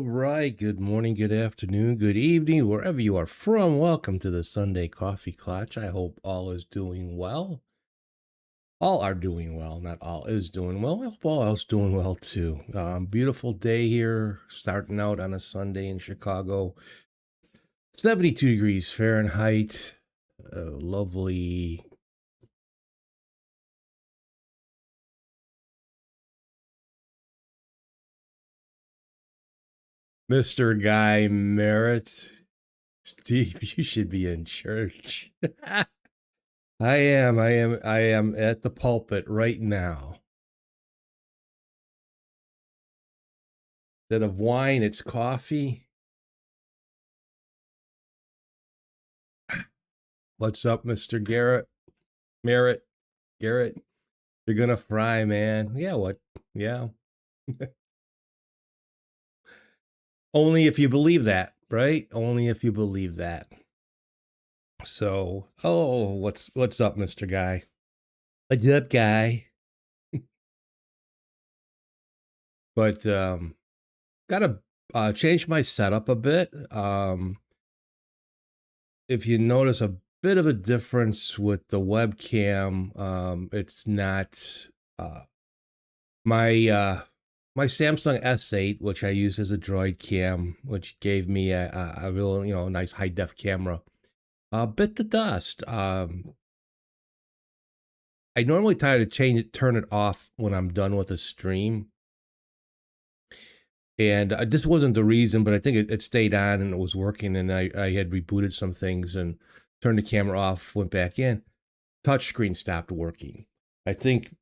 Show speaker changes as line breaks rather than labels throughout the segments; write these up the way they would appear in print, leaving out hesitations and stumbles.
All right. Good morning, good afternoon, good evening, wherever you are from. Welcome to the Sunday Coffee Klatch. I hope all is doing well. All are doing well. Not all is doing well. I hope all else doing well too. Beautiful day here, starting out on a Sunday in Chicago. 72 degrees Fahrenheit. Lovely. Mr. Guy Merritt. Steve, you should be in church. I am at the pulpit right now. Instead of wine, it's coffee. What's up, Mr. Merritt, Garrett? You're gonna fry, man. Yeah, what? Yeah. Only if you believe that, right? Only if you believe that. So, what's up, Mr. Guy? What's up, guy? But gotta change my setup a bit. If you notice a bit of a difference with the webcam, it's not my my Samsung S8, which I use as a Droid cam, which gave me a real nice high def camera, bit the dust. I normally try to turn it off when I'm done with a stream, and this wasn't the reason, but I think it stayed on and it was working, and I had rebooted some things and turned the camera off, went back in. Touchscreen stopped working. I think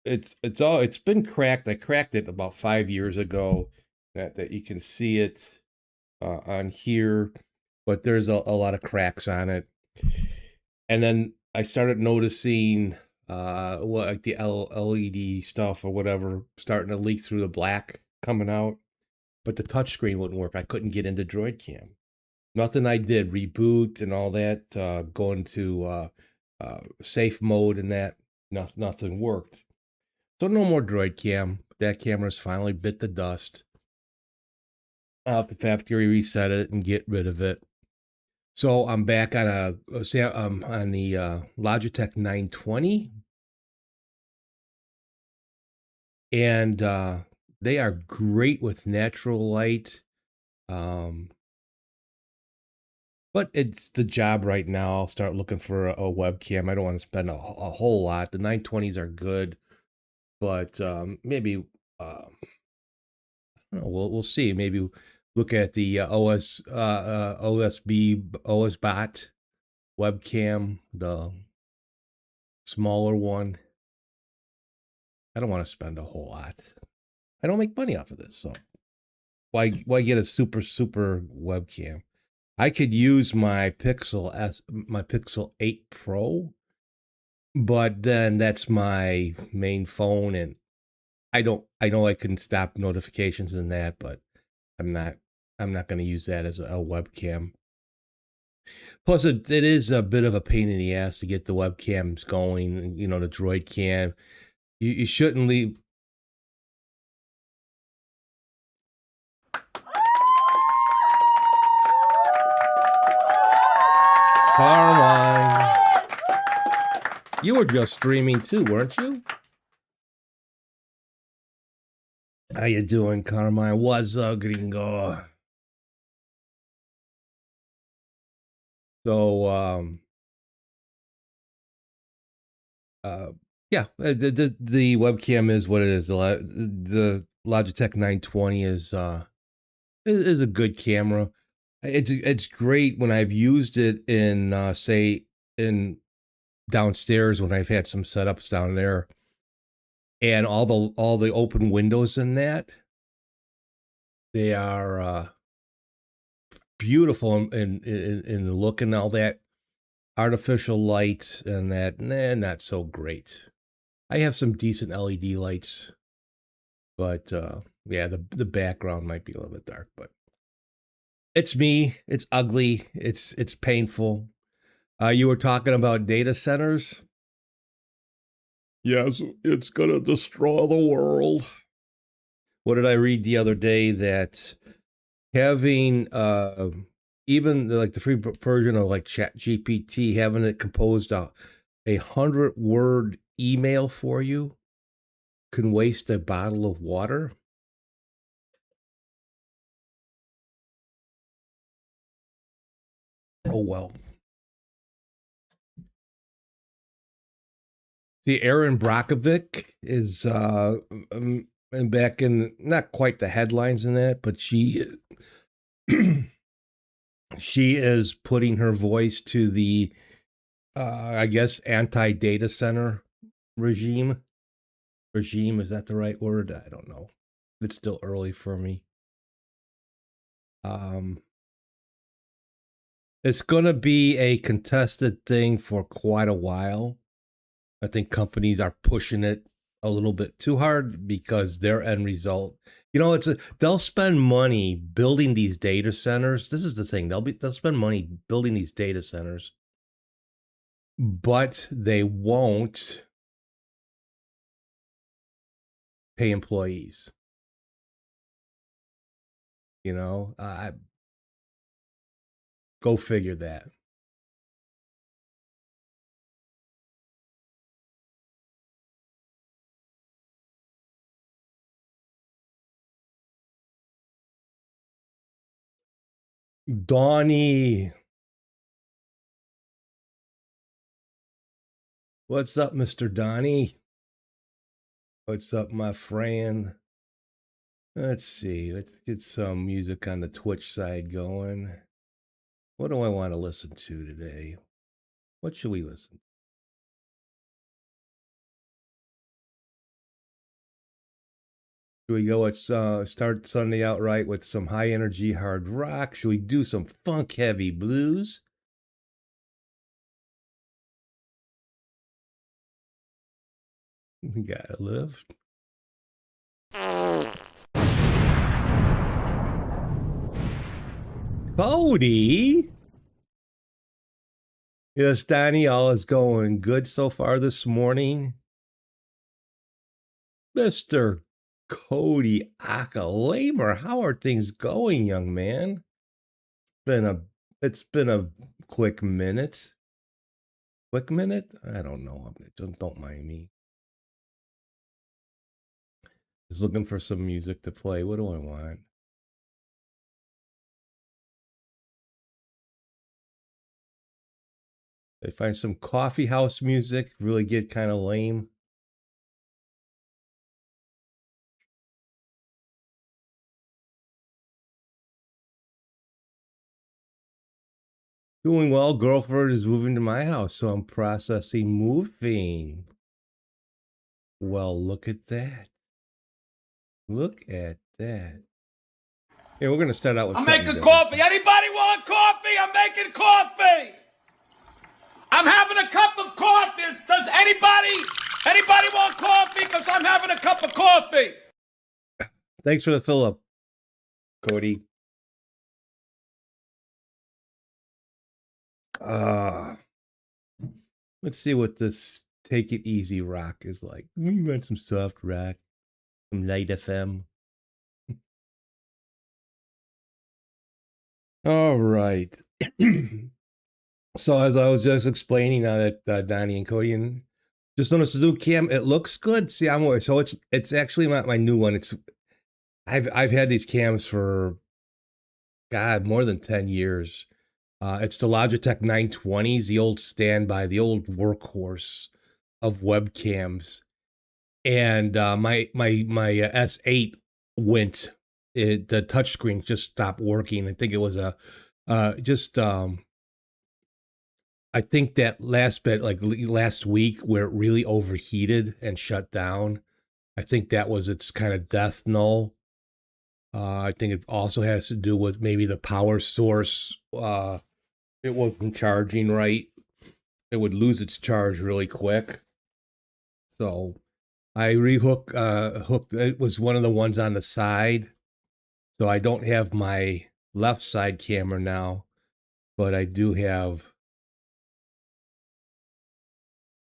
it's been cracked. I cracked it about 5 years ago. That you can see it on here, but there's a lot of cracks on it. And then I started noticing what like the LED stuff or whatever starting to leak through the black coming out, but the touchscreen wouldn't work. I couldn't get into Droid Cam. Nothing I did, reboot and all that, going to safe mode and that, nothing worked. So no more Droid Cam. That camera's finally bit the dust. I'll have to factory reset it and get rid of it. So I'm back on on the Logitech 920, and they are great with natural light. But it's the job right now. I'll start looking for a webcam. I don't want to spend a whole lot. The 920s are good, but maybe I don't know, we'll see. Maybe look at the OS bot webcam, the smaller one. I don't want to spend a whole lot. I don't make money off of this, so why get a super webcam? I could use my Pixel 8 Pro, but then that's my main phone, and I know I can stop notifications and that, but I'm not going to use that as a webcam. Plus, it is a bit of a pain in the ass to get the webcams going. You know, the Droid Cam. You shouldn't leave. Carmine, you were just streaming too, weren't you? How you doing, Carmine? What's up, gringo? So, yeah, the webcam is what it is. The Logitech 920 is a good camera. It's great when I've used it in say in downstairs when I've had some setups down there, and all the open windows in that, they are beautiful in the look and all that. Artificial light and that, not so great. I have some decent LED lights, but yeah, the background might be a little bit dark, but it's me. It's ugly. It's painful. You were talking about data centers. Yes, it's gonna destroy the world. What did I read the other day that having even like the free version of like Chat GPT, having it composed a 100-word email for you can waste a bottle of water. Oh well. See, Aaron Brockovich is back in not quite the headlines in that, but she she is putting her voice to the I guess anti-data center regime. Regime, is that the right word? I don't know. It's still early for me. Um it's gonna be a contested thing for quite a while. I think companies are pushing it a little bit too hard because their end result, they'll spend money building these data centers. This is the thing. They'll spend money building these data centers, but they won't pay employees. Go figure that. Donnie, what's up, Mr. Donnie? What's up, my friend? Let's see. Let's get some music on the Twitch side going. What do I want to listen to today? What should we listen? Should we go start Sunday out right with some high energy hard rock? Should we do some funk heavy blues? We gotta live. Cody? Yes, Danny, all is going good so far this morning. Mr. Cody Akalamer, how are things going, young man? It's been a quick minute. Quick minute? I don't know. Don't mind me. Just looking for some music to play. What do I want? I find some coffee house music really get kind of lame. Doing well. Girlfriend is moving to my house, so I'm processing moving. Well, look at that. Look at that. Yeah, we're gonna start out with.
I'm making coffee. Anybody want coffee? I'm making coffee. I'm having a cup of coffee. Does anybody want coffee? Because I'm having a cup of coffee.
Thanks for the fill up, Cody. Let's see what this Take It Easy rock is like. We want some soft rock, some light FM. All right. So as I was just explaining that Donnie and Cody, and just noticed the new cam, it looks good. See, so it's actually my new one. I've had these cams for more than 10 years. It's the Logitech 920s, the old standby, the old workhorse of webcams. And my S8 went. The touchscreen just stopped working. I think it was I think that last bit, like last week, where it really overheated and shut down. I think that was its kind of death knell. I think it also has to do with maybe the power source. It wasn't charging right. It would lose its charge really quick. So I hooked. It was one of the ones on the side. So I don't have my left side camera now, but I do have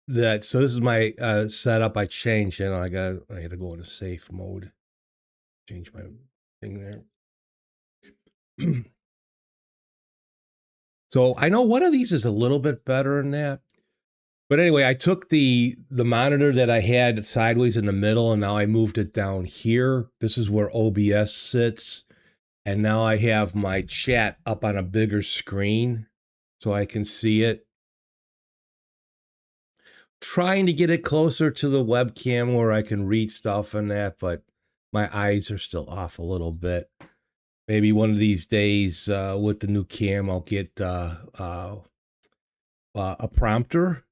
that. So this is my setup. I changed, I had to go into safe mode. Change my thing there. So I know one of these is a little bit better than that. But anyway, I took the monitor that I had sideways in the middle, and now I moved it down here. This is where OBS sits. And now I have my chat up on a bigger screen so I can see it. Trying to get it closer to the webcam where I can read stuff and that, but my eyes are still off a little bit. Maybe one of these days with the new cam, I'll get a prompter.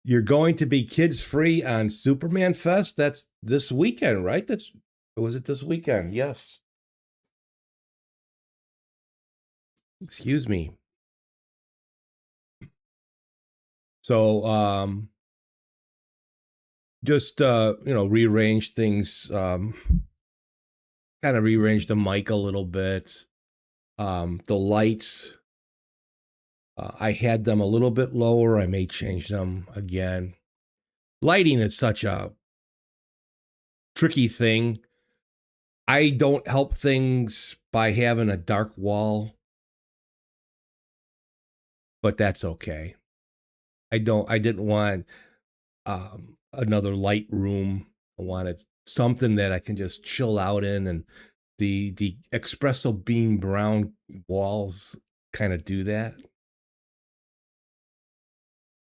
You're going to be kids free on Superman Fest. That's this weekend, right? Was it this weekend? Yes. Excuse me. So just rearrange things, kind of rearrange the mic a little bit. The lights, I had them a little bit lower. I may change them again. Lighting is such a tricky thing. I don't help things by having a dark wall, but that's okay. I didn't want another light room. I wanted something that I can just chill out in, and the espresso bean brown walls kind of do that.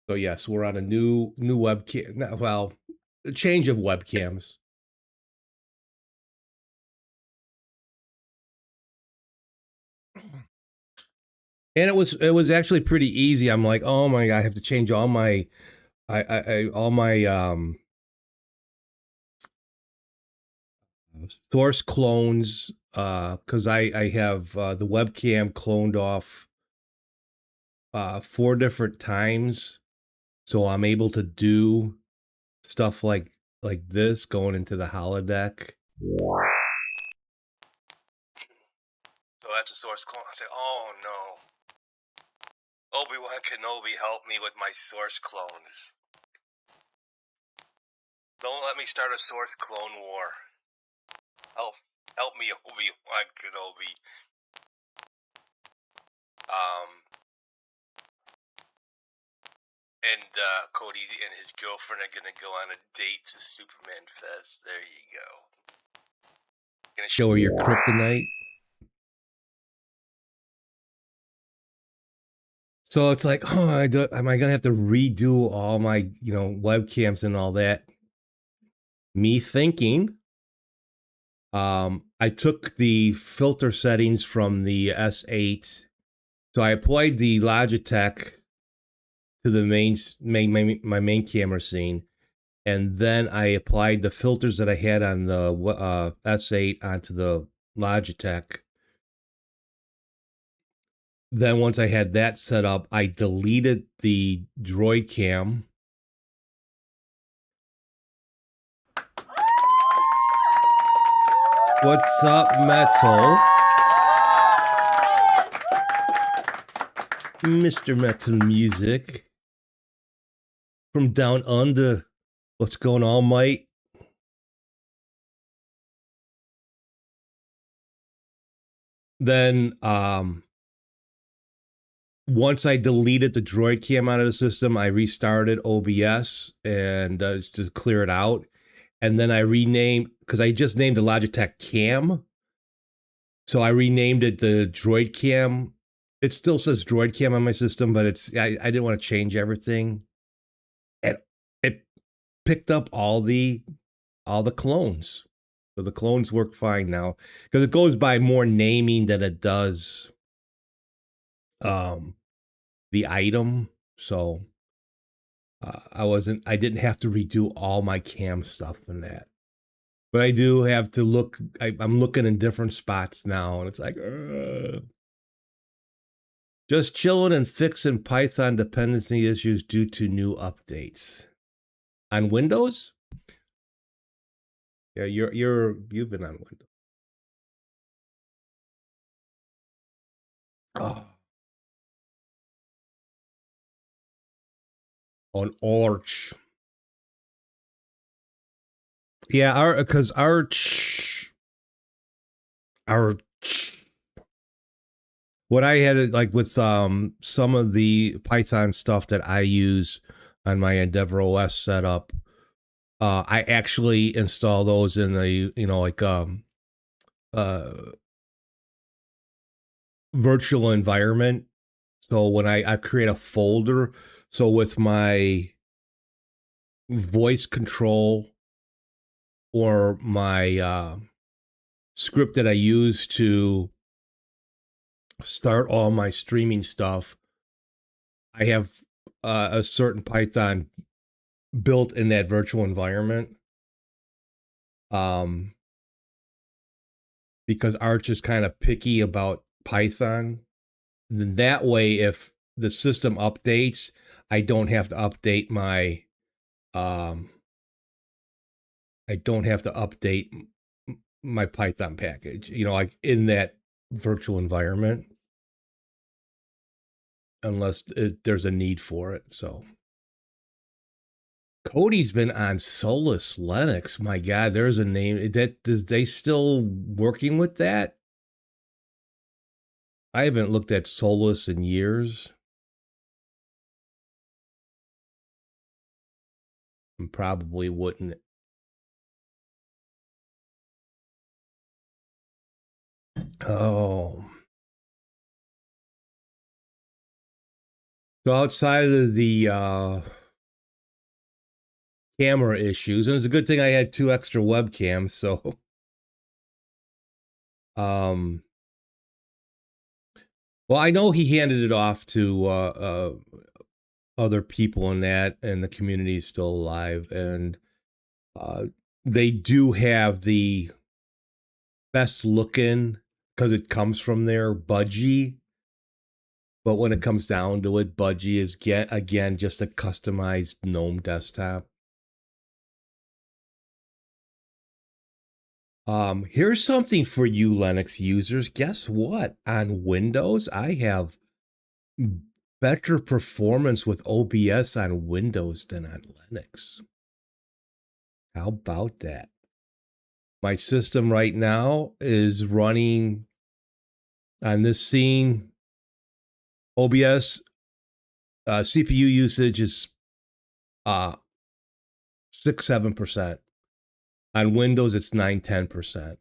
So yes, we're on a new webcam. Well, a change of webcams. And it was actually pretty easy. I'm like, oh my god, I have to change all my all my source clones because I have the webcam cloned off 4 different times, so I'm able to do stuff like this going into the holodeck. So that's a source clone. I say, oh no, Obi-Wan Kenobi, help me with my source clones. Don't let me start a source clone war. Help me, Obi-Wan Kenobi. And Cody and his girlfriend are gonna go on a date to Superman Fest. There you go. Gonna show her your kryptonite. So it's like, oh, am I gonna have to redo all my, webcams and all that? Me thinking, I took the filter settings from the S8, so I applied the Logitech to the my main camera scene, and then I applied the filters that I had on the S8 onto the Logitech. Then once I had that set up, I deleted the Droid Cam. What's up, Metal? Mr. Metal Music from down under. What's going on, mate? Then once I deleted the Droid Cam out of the system, I restarted OBS and just to clear it out. And then I renamed, because I just named the Logitech Cam. So I renamed it the Droid Cam. It still says Droid Cam on my system, but I didn't want to change everything. And it picked up all the clones. So the clones work fine now. Because it goes by more naming than it does the item. So I didn't have to redo all my cam stuff in that. But I do have to look, I'm looking in different spots now, and it's like, just chilling and fixing Python dependency issues due to new updates. On Windows? Yeah, you've been on Windows. Oh. On Arch. Yeah, our because our what I had like with some of the Python stuff that I use on my Endeavor OS setup, I actually install those in a like uh virtual environment. So when I create a folder, so with my voice control or my script that I use to start all my streaming stuff, I have a certain Python built in that virtual environment. Um, because Arch is kind of picky about Python. Then that way, if the system updates, I don't have to update my um, I don't have to update my Python package. Like in that virtual environment, unless there's a need for it. So Cody's been on Solus Linux. My God, there's a name that is they still working with that? I haven't looked at Solus in years. And probably wouldn't. Oh. So outside of the camera issues, and it's a good thing I had 2 extra webcams, so um well, I know he handed it off to other people in that, and the community is still alive, and uh they do have the best looking because it comes from their Budgie. But when it comes down to it, Budgie is again just a customized GNOME desktop. Here's something for you Linux users. Guess what? On Windows, I have better performance with OBS on Windows than on Linux. How about that? My system right now is running on this scene. OBS CPU usage is 6-7%. On Windows, it's 9-10%.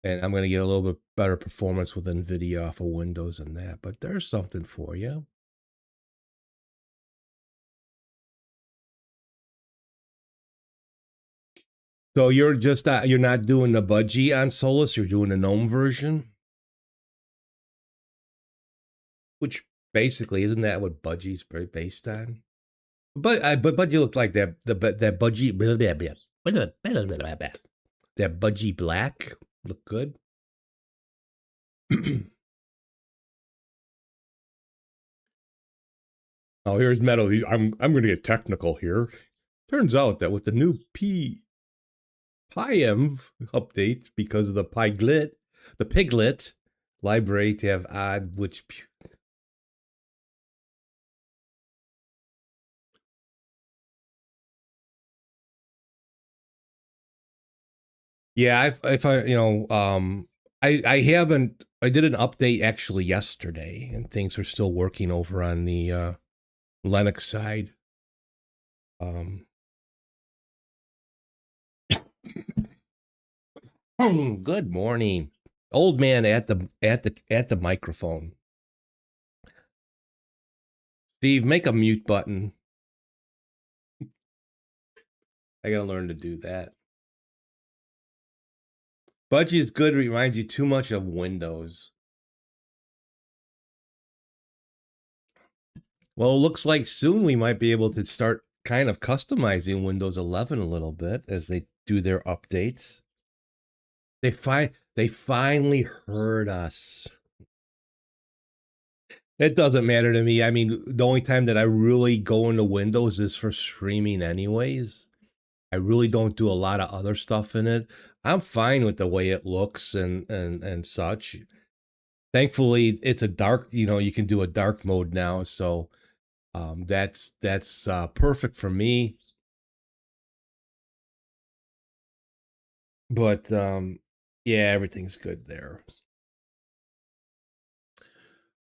And I'm going to get a little bit better performance with NVIDIA off of Windows and that. But there's something for you. So you're just you're not doing the Budgie on Solus. You're doing the GNOME version, which basically isn't that what Budgie's based on? But you look like that Budgie that Budgie black look good. Oh, here's Metal. I'm going to get technical here. Turns out that with the new PyEnv update, because of the Piglet library to have odd which. Yeah, if I I haven't. I did an update actually yesterday, and things are still working over on the Linux side. Good morning, old man at the microphone. Steve, make a mute button. I gotta learn to do that. Budgie is good. Reminds you too much of Windows. Well, it looks like soon we might be able to start kind of customizing Windows 11 a little bit as they do their updates. They finally heard us. It doesn't matter to me. I mean, the only time that I really go into Windows is for streaming anyways. I really don't do a lot of other stuff in it. I'm fine with the way it looks and such. Thankfully, it's a dark, you can do a dark mode now, so That's perfect for me. But yeah, everything's good there.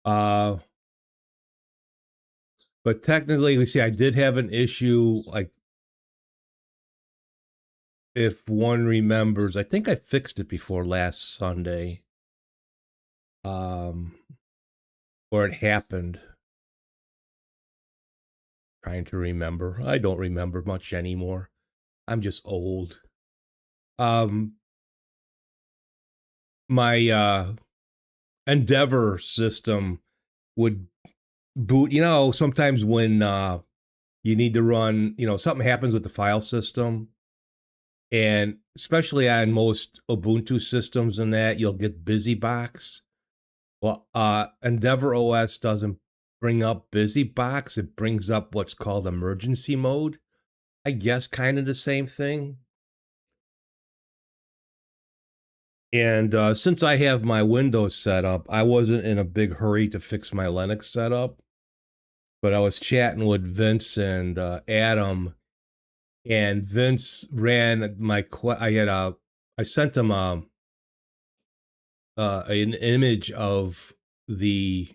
Uh, but technically, let's see, I did have an issue. Like, if one remembers, I think I fixed it before last Sunday. Um, or it happened. Trying to remember. I don't remember much anymore. I'm just old. Um, my Endeavor system would boot. Sometimes when you need to run, something happens with the file system, and especially on most Ubuntu systems and that, you'll get BusyBox. Well, Endeavor OS doesn't bring up BusyBox. It brings up what's called emergency mode. I guess kind of the same thing. And since I have my Windows set up, I wasn't in a big hurry to fix my Linux setup. But I was chatting with Vince and Adam, and Vince ran I sent him an image of the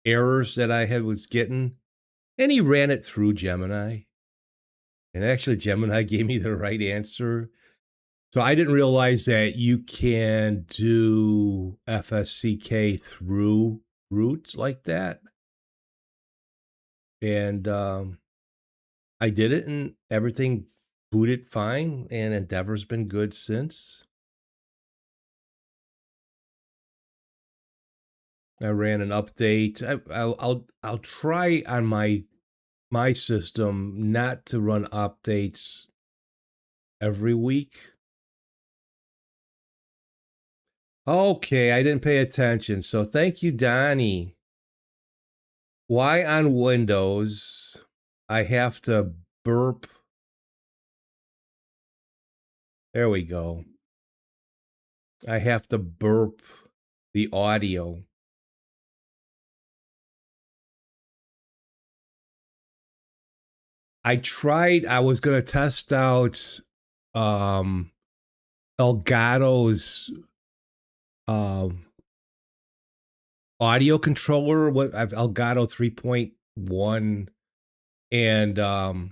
errors that I had was getting, and he ran it through Gemini. And actually, Gemini gave me the right answer. So I didn't realize that you can do FSCK through root like that. And I did it, and everything booted fine, and Endeavor's been good since. I ran an update. I'll try on my system not to run updates every week. Okay, I didn't pay attention. So thank you, Donnie. Why on Windows I have to burp? There we go. I have to burp the audio. I was going to test out um Elgato's um audio controller. I've Elgato 3.1, and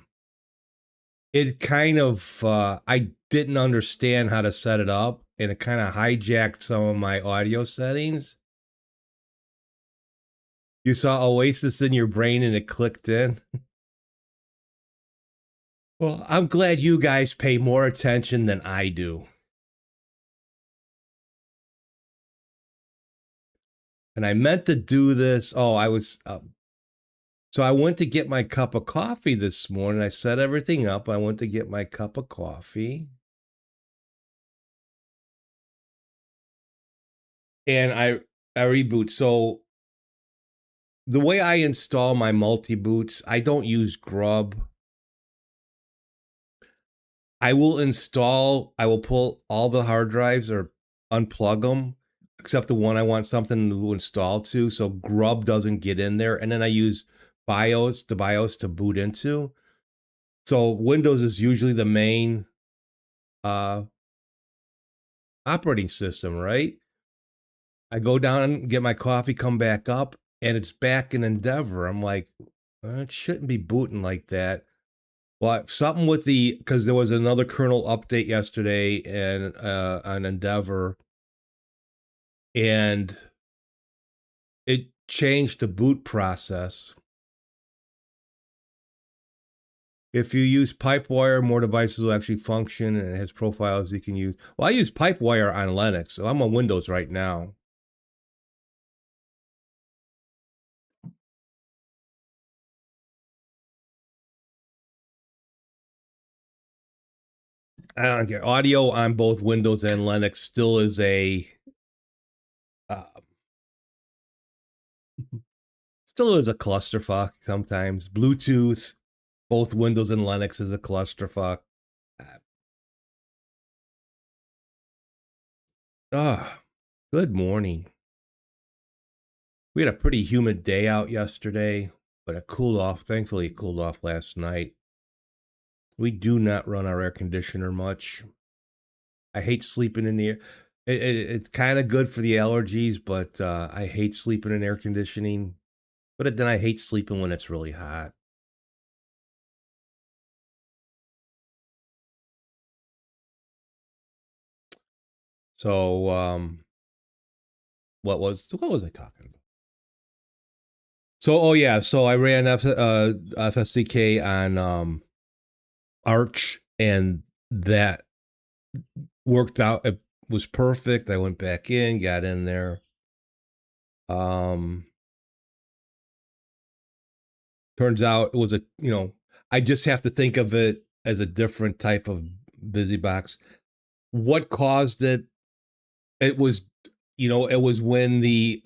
it kind of I didn't understand how to set it up, and it kind of hijacked some of my audio settings. You saw Oasis in your brain and it clicked in. Well, I'm glad you guys pay more attention than I do. And I meant to do this. Oh, I was so I went to get my cup of coffee this morning. I set everything up. I went to get my cup of coffee. And I reboot. So the way I install my multi boots, I don't use Grub. I will pull all the hard drives or unplug them, except the one I want something to install to. So Grub doesn't get in there. And then I use the BIOS to boot into. So Windows is usually the main uh, operating system, right? I go down and get my coffee, come back up, and it's back in Endeavor. I'm like, it shouldn't be booting like that. Well, something with because there was another kernel update yesterday and on Endeavor, and it changed the boot process. If you use Pipewire, more devices will actually function, and it has profiles you can use. Well, I use Pipewire on Linux, so I'm on Windows right now. I don't care. Audio on both Windows and Linux still is uh, a clusterfuck sometimes. Bluetooth, both Windows and Linux is a clusterfuck. Ah, good morning. We had a pretty humid day out yesterday. but it cooled off. Thankfully, it cooled off last night. We do not run our air conditioner much. I hate sleeping in the air. It's kind of good for the allergies, but I hate sleeping in air conditioning. But then I hate sleeping when it's really hot. So, what was I talking about? So, oh yeah, so I ran FSCK on Arch, and that worked out. It was perfect. I went back in, got in there. Um, Turns out it was I just have to think of it as a different type of busy box. What caused it? It was, it was when the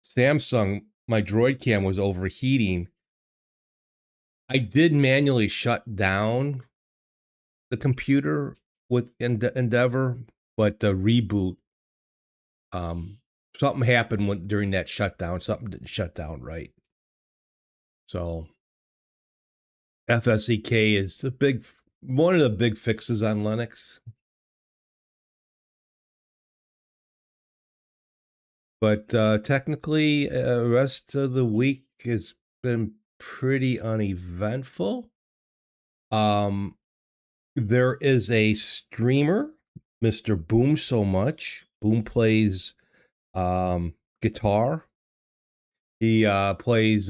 Samsung, my Droid Cam was overheating. I did manually shut down the computer with Endeavor, but the reboot, um, something happened during that shutdown. Something didn't shut down right. So FSEK is one of the big fixes on Linux. But technically, rest of the week has been pretty uneventful. Um, there is a streamer, Mr. Boom So Much. Boom plays guitar. He plays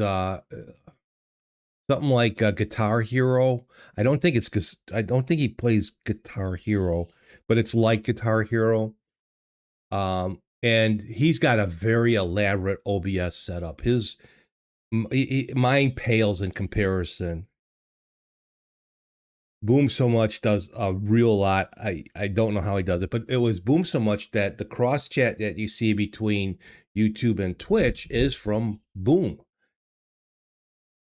something like Guitar Hero. I don't think he plays Guitar Hero, but it's like Guitar Hero. And he's got a very elaborate OBS setup. Mine pales in comparison. Boom So Much does a real lot. I don't know how he does it, but it was Boom So Much that the cross chat that you see between YouTube and Twitch is from Boom.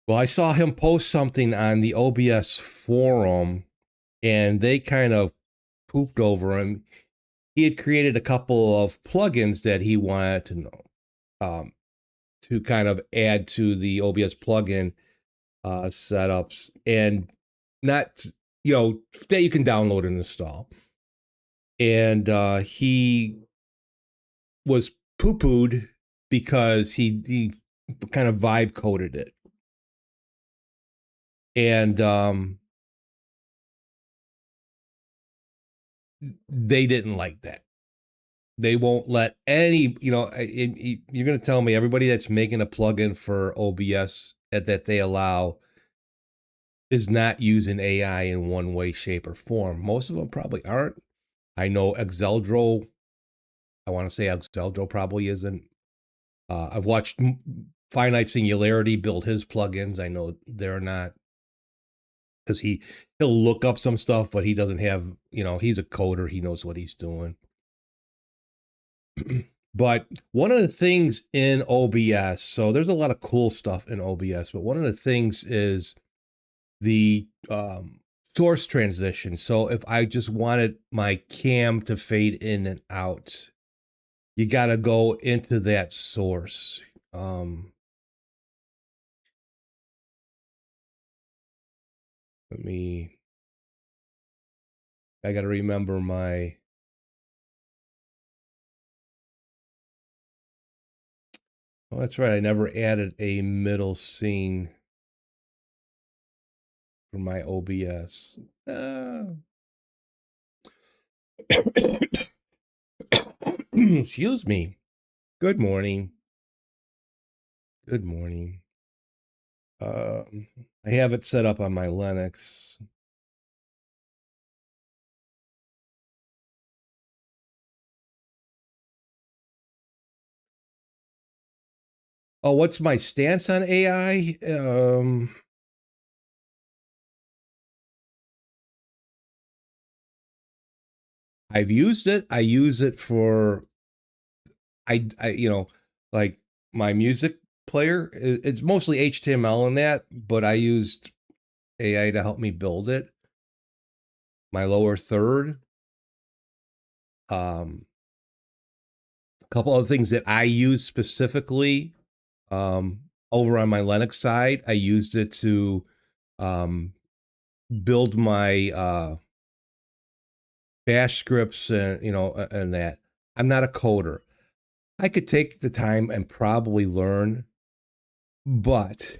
Well, I saw him post something on the OBS forum, and they kind of pooped over him. He had created a couple of plugins that he wanted to know, to kind of add to the OBS plugin setups, and not, that you can download and install. And he was poo-pooed because he kind of vibe coded it. And they didn't like that. They won't let any, you're going to tell me everybody that's making a plugin for OBS that they allow is not using AI in one way, shape, or form. Most of them probably aren't. I know Exeldro, I want to say Exeldro probably isn't. I've watched Finite Singularity build his plugins. I know they're not, because he'll look up some stuff, but he doesn't have, he's a coder. He knows what he's doing. But one of the things in OBS, so there's a lot of cool stuff in OBS, but one of the things is the source transition. So if I just wanted my cam to fade in and out, you got to go into that source. Let me, I got to remember my, oh, that's right. I never added a middle scene for my OBS. Excuse me. Good morning. Good morning. I have it set up on my Linux. Oh, what's my stance on AI? I've used it. I use it for, like my music player. It's mostly HTML in that, but I used AI to help me build it. My lower third. A couple other things that I use specifically. over on my Linux side, I used it to um, build my bash scripts and and that. I'm not a coder. I could take the time and probably learn, but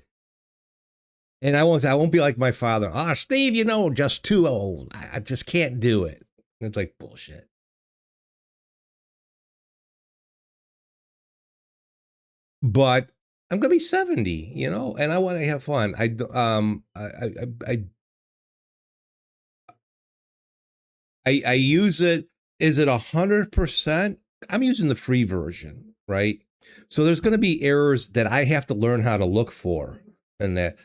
I won't be like my father. Ah, Steve, just too old. I just can't do it. It's like bullshit. But I'm gonna be 70, and I want to have fun. I use it. Is it 100%? I'm using the free version, right? So there's going to be errors that I have to learn how to look for, and that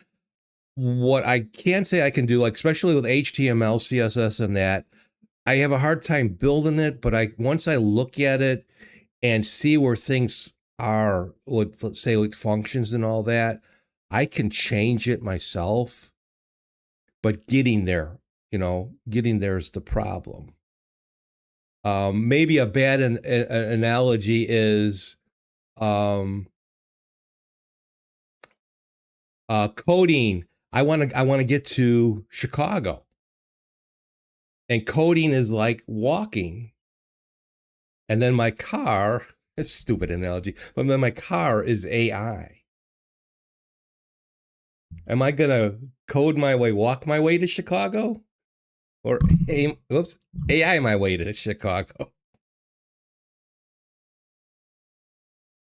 what I can say I can do, like especially with HTML, CSS, and that, I have a hard time building it. But once I look at it and see where things are with, let's say, with functions and all that, I can change it myself. But getting there is the problem. Maybe a bad analogy is um, coding. I want to get to Chicago, and coding is like walking. And then my car, it's a stupid analogy, but then my car is AI. Am I gonna code my way, walk my way to Chicago, or AI my way to Chicago?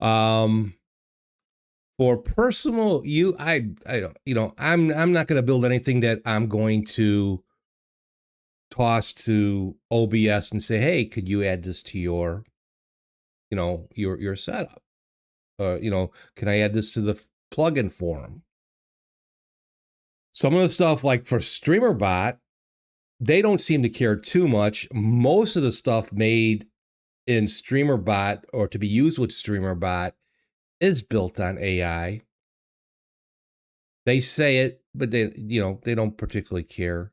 Um, for personal I don't, I'm not going to build anything that I'm going to toss to OBS and say, hey, could you add this to your setup? Can I add this to the plugin form? Some of the stuff, like for StreamerBot, they don't seem to care too much. Most of the stuff made in StreamerBot or to be used with StreamerBot is built on AI. They say it, but they don't particularly care.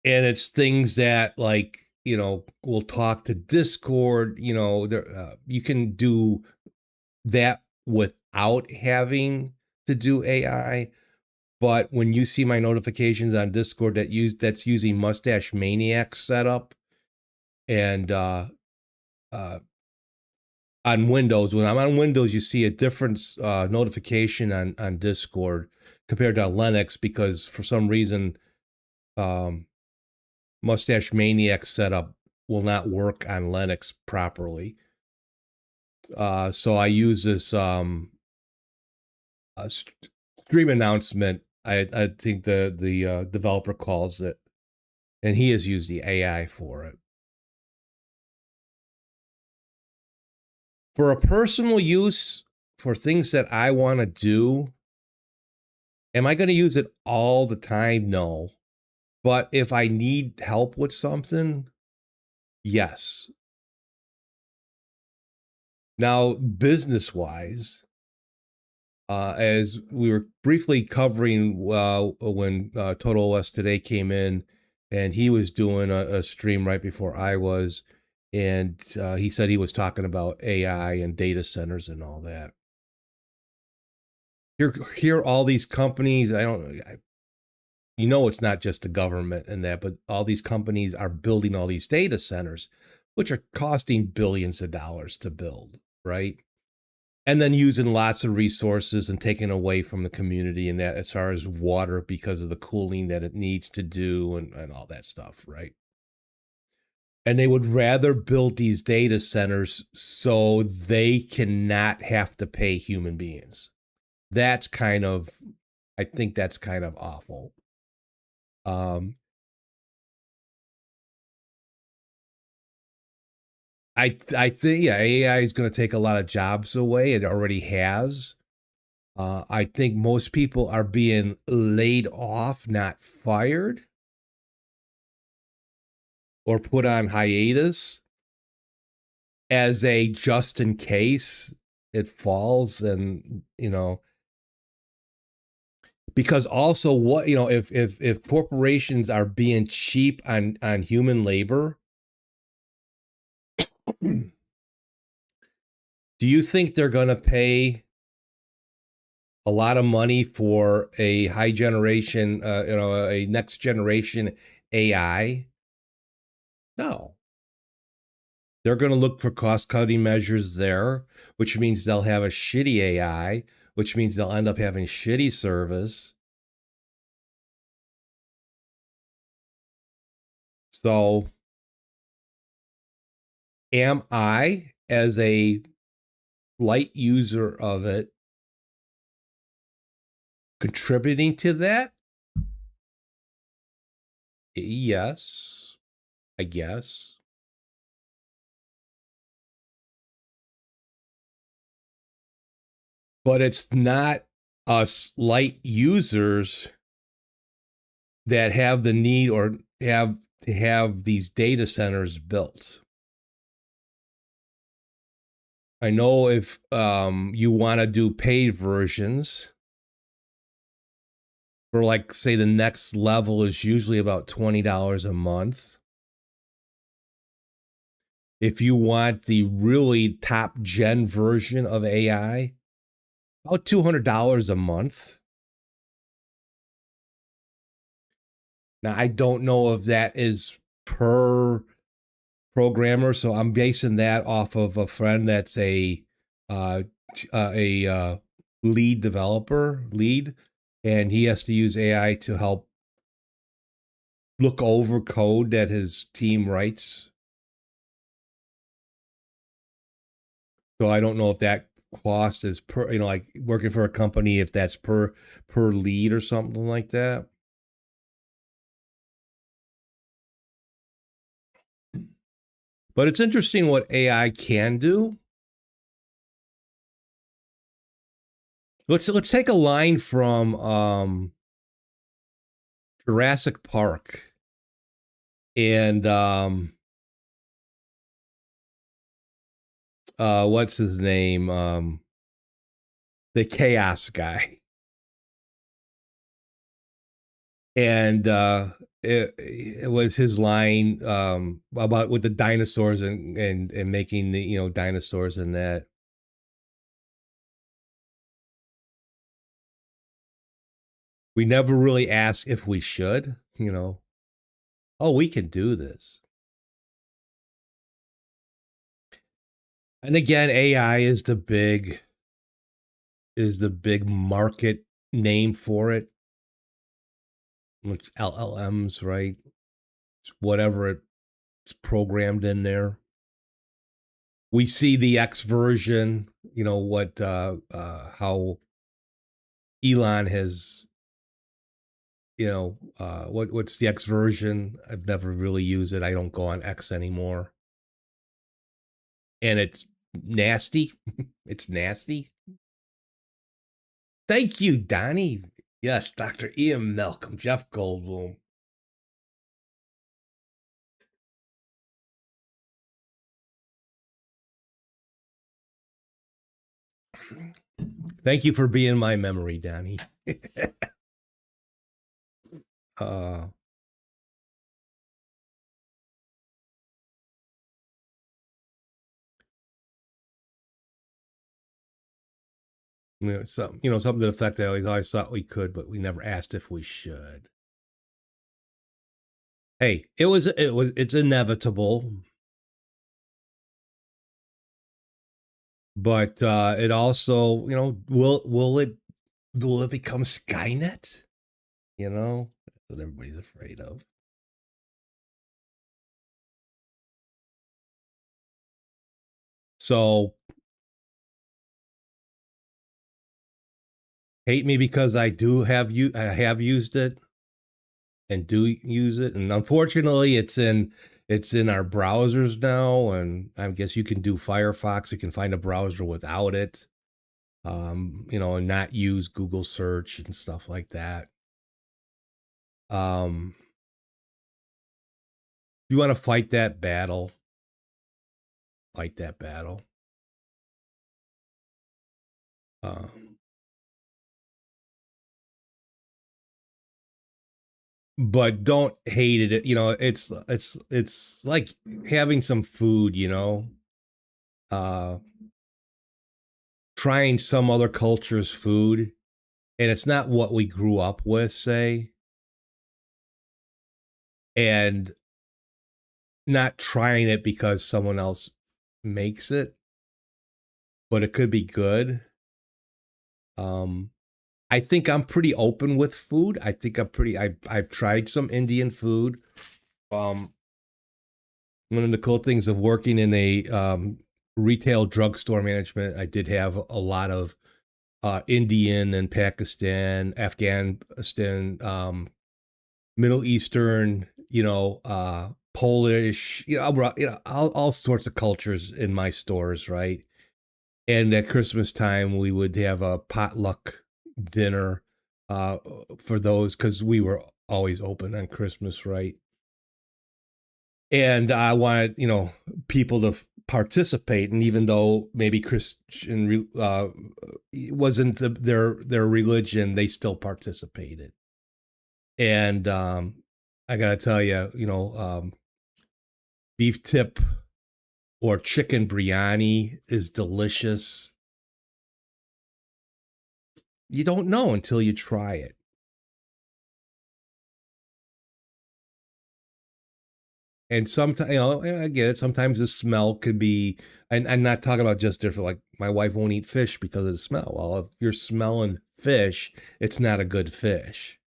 And it's things that, like, we'll talk to Discord. You can do that without having to do AI. But when you see my notifications on Discord that's using Mustache Maniac setup, and uh, on Windows, when I'm on Windows, you see a different notification on Discord compared to Linux, because for some reason, um, Mustache Maniac setup will not work on Linux properly. So I use this stream announcement. I think the developer calls it, and he has used the AI for it. For a personal use, for things that I want to do, am I going to use it all the time? No. But if I need help with something, yes. Now, business wise, as we were briefly covering when Total OS Today came in, and he was doing a stream right before I was, and he said he was talking about AI and data centers and all that. Here, all these companies, it's not just the government and that, but all these companies are building all these data centers, which are costing billions of dollars to build, right? And then using lots of resources and taking away from the community, and that, as far as water, because of the cooling that it needs to do, and all that stuff, right? And they would rather build these data centers so they cannot have to pay human beings. I think that's kind of awful. I think, yeah, AI is going to take a lot of jobs away. It already has. I think most people are being laid off, not fired, or put on hiatus as a just in case it falls. And because also, what, if corporations are being cheap on human labor, Do you think they're going to pay a lot of money for a high generation, a next generation AI? No. They're going to look for cost cutting measures there, which means they'll have a shitty AI, which means they'll end up having shitty service. So, am I, as a light user of it, contributing to that? Yes, I guess. But it's not us light users that have the need or have to have these data centers built. I know if you want to do paid versions for, like, say, the next level is usually about $20 a month. If you want the really top gen version of AI, about $200 a month. Now, I don't know if that is per programmer, so I'm basing that off of a friend that's uh, a lead developer, and he has to use AI to help look over code that his team writes. So I don't know if that cost is per, like working for a company, if that's per lead or something like that. But it's interesting what AI can do. Let's take a line from Jurassic Park and what's his name? The Chaos guy. And it was his line about with the dinosaurs and making the dinosaurs and that. We never really ask if we should, oh, we can do this. And again, AI is the big market name for it. It's LLMs, right? It's whatever it's programmed in there. We see the X version, what how Elon has, what's the X version? I've never really used it. I don't go on X anymore. And it's nasty. It's nasty. Thank you, Donnie. Yes, Dr. Ian Malcolm, Jeff Goldblum. Thank you for being my memory, Donnie. uh, something to the effect that we always thought we could, but we never asked if we should. Hey, it's inevitable, but it also, will it become Skynet? That's what everybody's afraid of. So hate me because I have used it and do use it, and unfortunately it's in our browsers now, and I guess you can do Firefox, you can find a browser without it, and not use Google search and stuff like that. If you want to fight that battle, fight that battle. But don't hate it. It's like having some food. Uh, trying some other culture's food, and it's not what we grew up with, say, and not trying it because someone else makes it, but it could be good. Um, I think I'm pretty open with food. I think I've tried some Indian food. Um, One of the cool things of working in a retail drugstore management, I did have a lot of Indian and Pakistan, Afghanistan, Middle Eastern, Polish, all sorts of cultures in my stores, right? And at Christmas time, we would have a potluck dinner uh, for those because we were always open on Christmas, right? And I wanted, people to participate. And even though maybe Christian wasn't their religion, they still participated. And I gotta tell you, beef tip or chicken biryani is delicious. You don't know until you try it. And sometimes, I get it. Sometimes the smell could be, and I'm not talking about just different, like my wife won't eat fish because of the smell. Well, if you're smelling fish, it's not a good fish.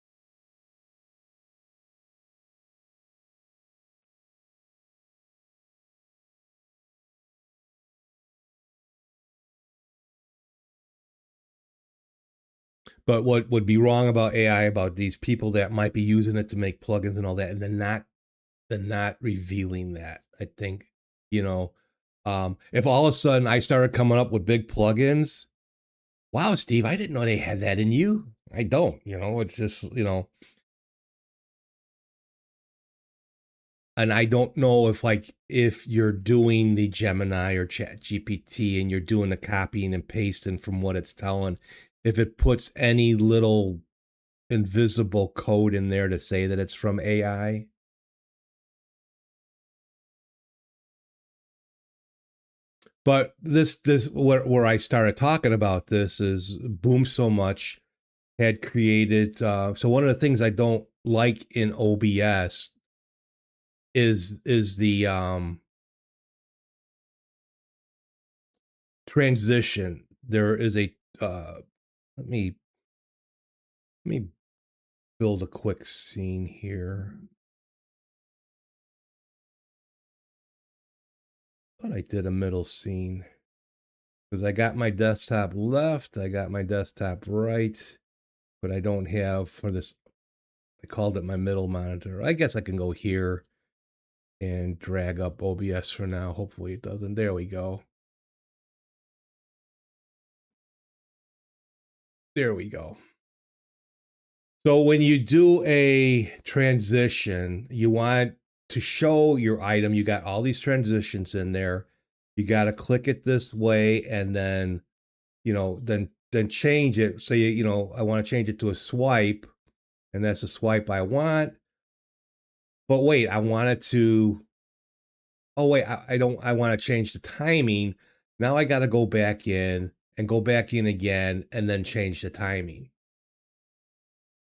But what would be wrong about AI, about these people that might be using it to make plugins and all that, and they're not revealing that. I think, you know, if all of a sudden I started coming up with big plugins, wow, Steve, I didn't know they had that in you. I don't, it's just, and I don't know if you're doing the Gemini or Chat GPT and you're doing the copying and pasting from what it's telling, if it puts any little invisible code in there to say that it's from AI. But this where I started talking about this is Boom So Much had created. So one of the things I don't like in OBS is the transition. There is a let me build a quick scene here. But I did a middle scene because I got my desktop left, I got my desktop right, but I don't have for this. I called it my middle monitor. I guess I can go here and drag up OBS for now. Hopefully it doesn't. There we go. There we go. So when you do a transition, you want to show your item. You got all these transitions in there. You got to click it this way and then, then change it. So I want to change it to a swipe, and that's a swipe I want. But wait, I want it to, oh wait, I don't, I want to change the timing. Now I got to go back in and go back in again and then change the timing.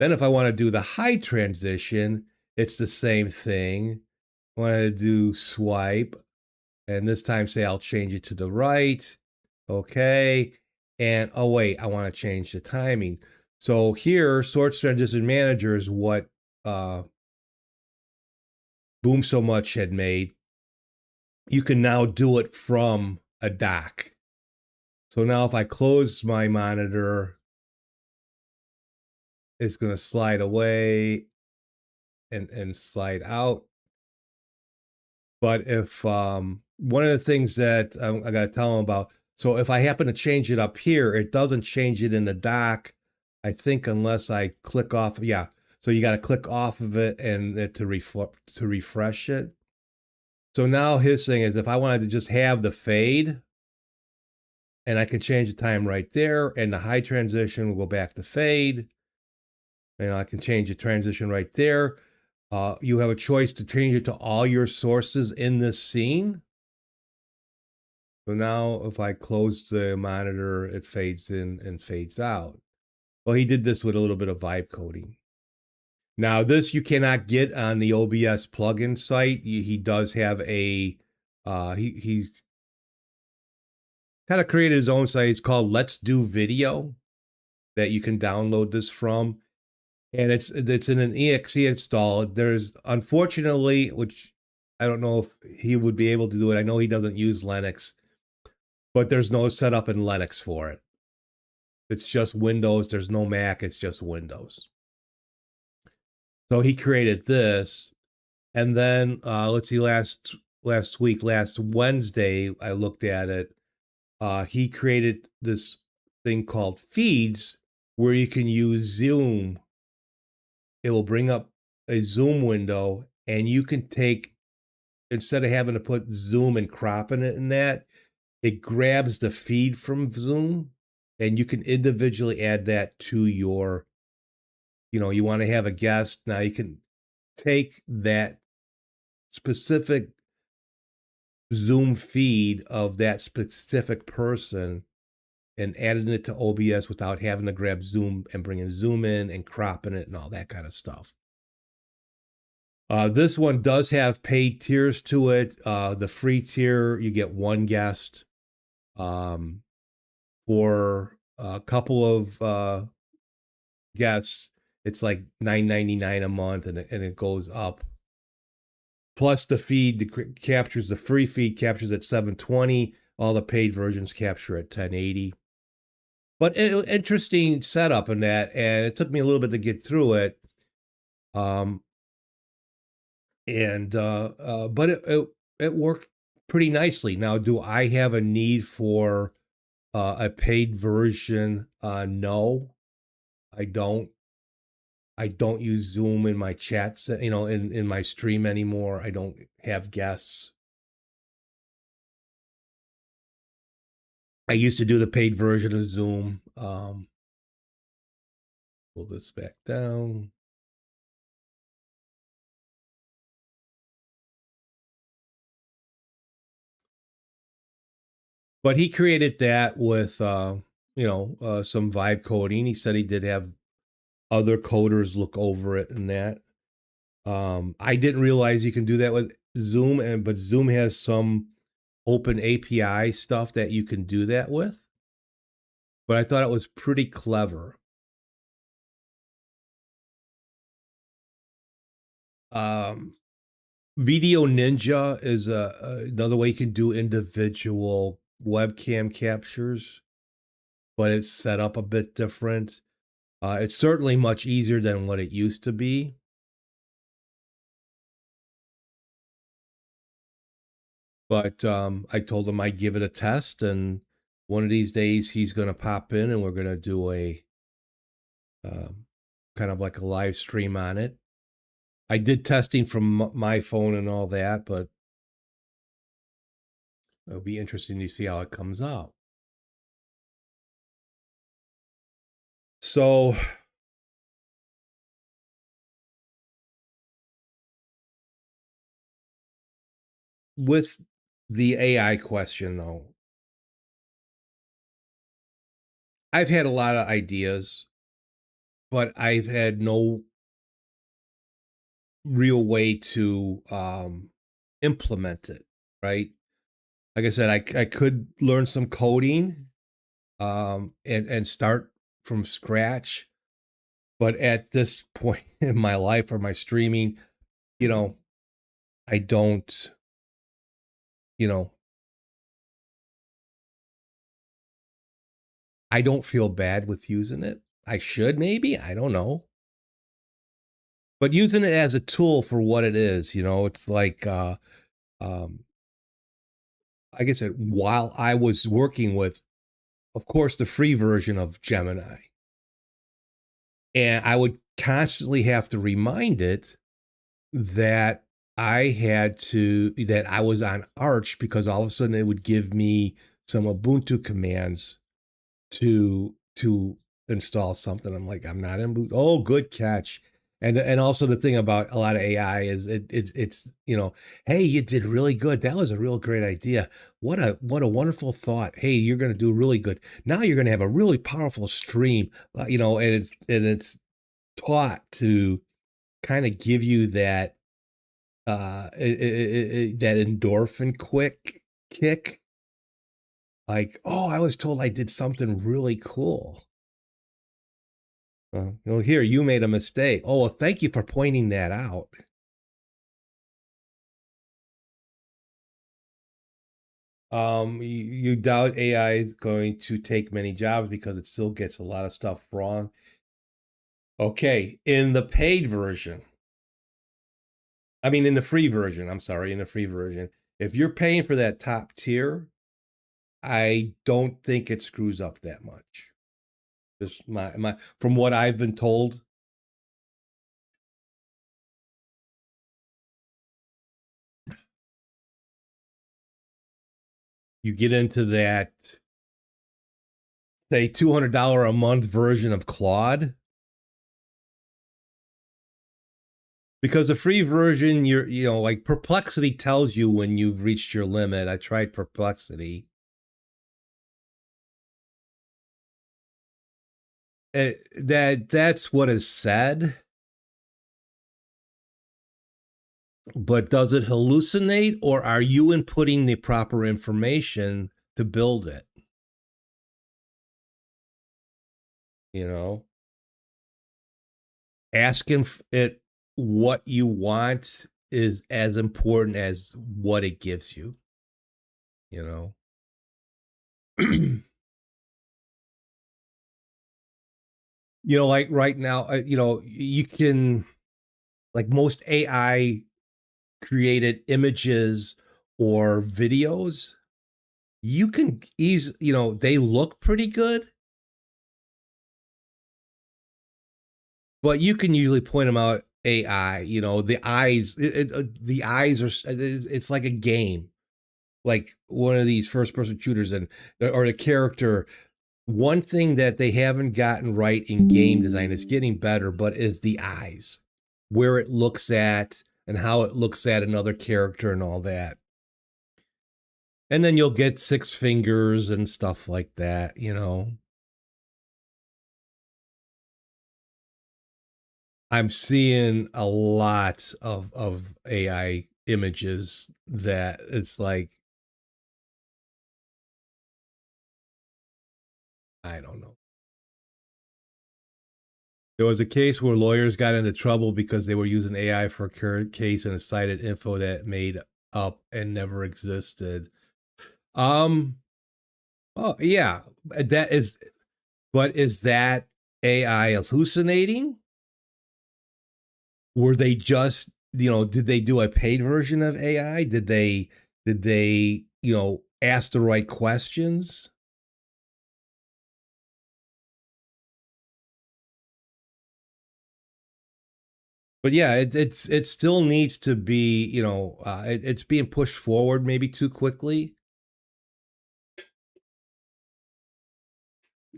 Then if I want to do the high transition, it's the same thing. I want to do swipe, and this time say I'll change it to the right. Okay. And oh wait, I want to change the timing. So here, Source Transition Manager is what Boom So Much had made. You can now do it from a dock. So now if I close my monitor, it's going to slide away and slide out. But if one of the things that I got to tell them about, so if I happen to change it up here, it doesn't change it in the dock, I think, unless I click off. Yeah, so you got to click off of it and to refresh it. So now his thing is, if I wanted to just have the fade, and I can change the time right there, and the high transition will go back to fade, and I can change the transition right there. You have a choice to change it to all your sources in this scene. So now if I close the monitor, it fades in and fades out. Well, he did this with a little bit of vibe coding. Now, this you cannot get on the OBS plugin site. He does have a he kind of created his own site. It's called Let's Do Video that you can download this from. And it's in an exe install. There's unfortunately, which I don't know if he would be able to do it. I know he doesn't use Linux, but there's no setup in Linux for it. It's just Windows. There's no Mac. It's just Windows. So he created this, and then let's see, last Wednesday, I looked at it. He created this thing called Feeds, where you can use Zoom. It will bring up a Zoom window, and you can take, instead of having to put Zoom and cropping it in that, it grabs the feed from Zoom, and you can individually add that to your, you want to have a guest. Now you can take that specific Zoom feed of that specific person and adding it to OBS without having to grab Zoom and bringing Zoom in and cropping it and all that kind of stuff. This one does have paid tiers to it. The free tier, you get one guest. For a couple of guests, it's like $9.99 a month, and it goes up. Plus the feed captures, the free feed captures at 720. All the paid versions capture at 1080. But interesting setup in that, and it took me a little bit to get through it. But it worked pretty nicely. Now, do I have a need for a paid version? No, I don't. I don't use Zoom in my chats, in my stream anymore. I don't have guests. I used to do the paid version of Zoom. Pull this back down. But he created that with, some vibe coding. He said he did have other coders look over it and that. I didn't realize you can do that with Zoom, but Zoom has some open API stuff that you can do that with. But I thought it was pretty clever. Video Ninja is another way you can do individual webcam captures, but it's set up a bit different. It's certainly much easier than what it used to be. But I told him I'd give it a test, and one of these days he's going to pop in and we're going to do a kind of like a live stream on it. I did testing from my phone and all that, but it'll be interesting to see how it comes out. So with the AI question, though, I've had a lot of ideas, but I've had no real way to implement it, right? Like I said, I could learn some coding and start from scratch. But at this point in my life or my streaming, I don't, you know, I don't feel bad with using it. I should, maybe, I don't know. But using it as a tool for what it is, it's like, like I said, while I was working with, of course, the free version of Gemini, and I would constantly have to remind it that that I was on Arch, because all of a sudden it would give me some Ubuntu commands to install something. I'm like, I'm not in Ubuntu. Oh, good catch. And also the thing about a lot of AI is it's hey, you did really good. That was a real great idea. What a wonderful thought. Hey, you're going to do really good. Now you're going to have a really powerful stream, and it's taught to kind of give you that that endorphin quick kick. Like, oh, I was told I did something really cool. Here, you made a mistake. Oh, well, thank you for pointing that out. You doubt AI is going to take many jobs because it still gets a lot of stuff wrong. Okay, in the paid version, I mean, in the free version, I'm sorry, in the free version, if you're paying for that top tier, I don't think it screws up that much. Just my from what I've been told. You get into that, say, $200 a month version of Claude, because the free version, like Perplexity tells you when you've reached your limit. I tried Perplexity. That's what is said, but does it hallucinate, or are you inputting the proper information to build it? You know, asking it what you want is as important as what it gives you. You know, like right now, you can, like, most AI created images or videos, you can they look pretty good, but you can usually point them out AI. The eyes, the eyes are, it's like a game, like one of these first person shooters, and or the character. One thing that they haven't gotten right in game design, is getting better, but is the eyes, where it looks at and how it looks at another character and all that. And then you'll get six fingers and stuff like that. I'm seeing a lot of AI images that it's like, I don't know. There was a case where lawyers got into trouble because they were using AI for a current case and it cited info that made up and never existed. Um, oh yeah, that is, but is that AI hallucinating? Were they just, did they do a paid version of AI? Did they ask the right questions? But yeah, it still needs to be, it's being pushed forward maybe too quickly.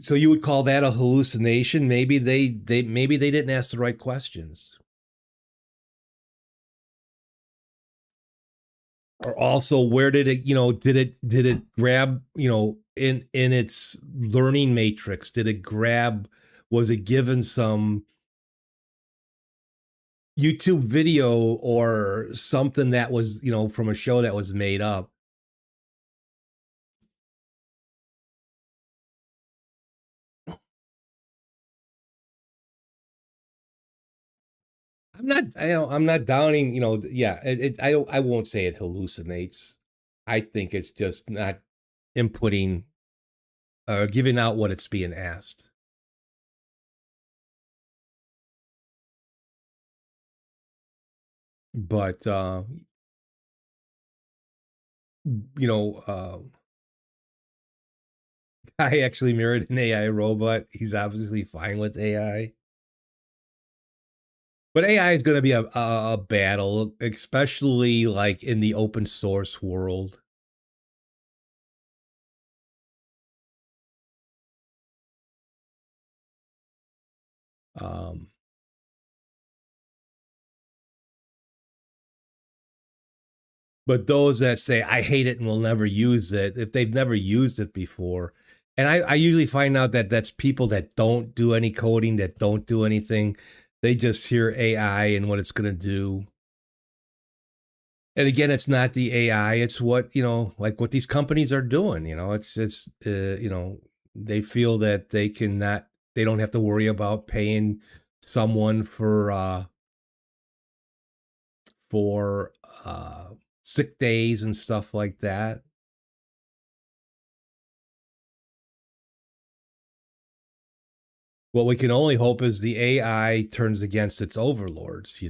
So you would call that a hallucination? Maybe they didn't ask the right questions. Or also, where did it, did it grab, in its learning matrix, did it grab, was it given some YouTube video or something that was, from a show that was made up? I'm not downing, yeah, I won't say it hallucinates. I think it's just not inputting or giving out what it's being asked. But you know, I actually married an AI robot. He's obviously fine with AI. But AI is going to be a battle, especially like in the open source world. Um, But those that say I hate it and will never use it, if they've never used it before, and I usually find out that that's people that don't do any coding, that don't do anything. They just hear AI and what it's going to do. And again, it's not the AI; it's what like what these companies are doing. They feel that they cannot, they don't have to worry about paying someone for sick days and stuff like that. What we can only hope is the AI turns against its overlords.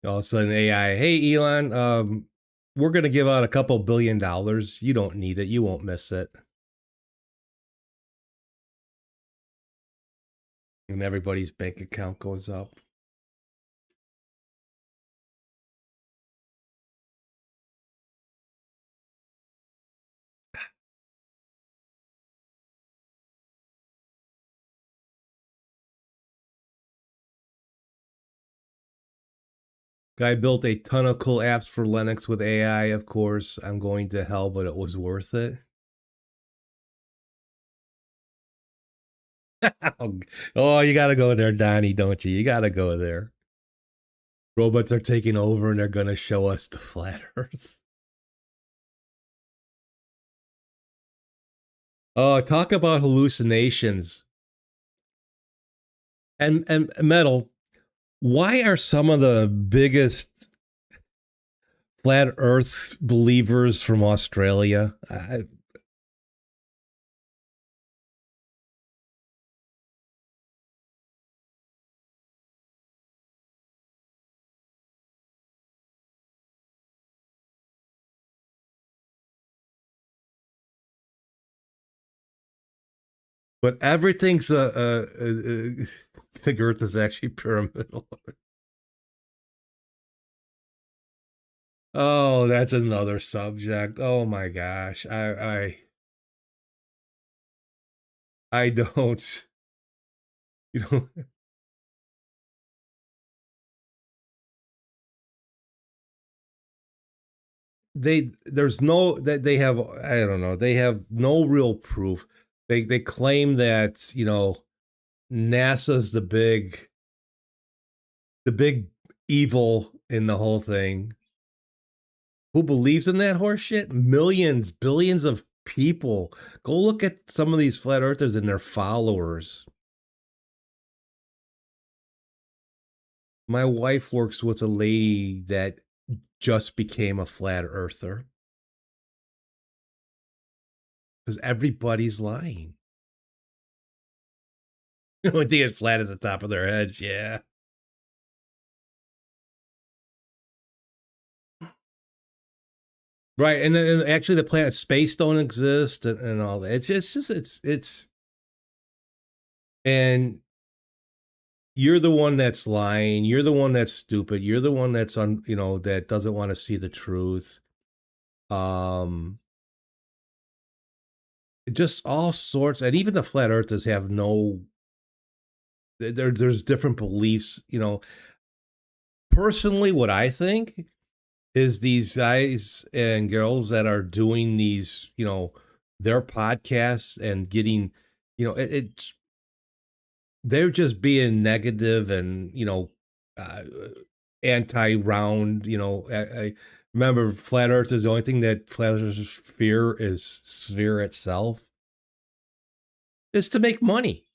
All of a sudden, AI, hey, Elon, we're going to give out a couple $1 billion. You don't need it. You won't miss it. And everybody's bank account goes up. I built a ton of cool apps for Linux with AI, of course. I'm going to hell, but it was worth it. Oh, you got to go there, Donnie, don't you? You got to go there. Robots are taking over and they're going to show us the flat earth. Oh, talk about hallucinations. And metal, why are some of the biggest flat earth believers from Australia? But everything's the earth is actually pyramidal. Oh, that's another subject. Oh my gosh. I don't, you know, there's no, that they have, I don't know, they have no real proof. They claim that, NASA's the big evil in the whole thing. Who believes in that horse shit? Millions, billions of people. Go look at some of these flat earthers and their followers. My wife works with a lady that just became a flat earther because everybody's lying. The only thing that's flat is the top of their heads. Yeah. Right. And actually the planet space don't exist and all that. It's and you're the one that's lying. You're the one that's stupid. You're the one that's that doesn't want to see the truth. Um just all sorts, and even the flat earthers have no, there's different beliefs. Personally, what I think is these guys and girls that are doing their podcasts and getting, it's they're just being negative and uh, anti-round. I remember flat earth is the only thing that flat earthers fear is sphere itself, is to make money.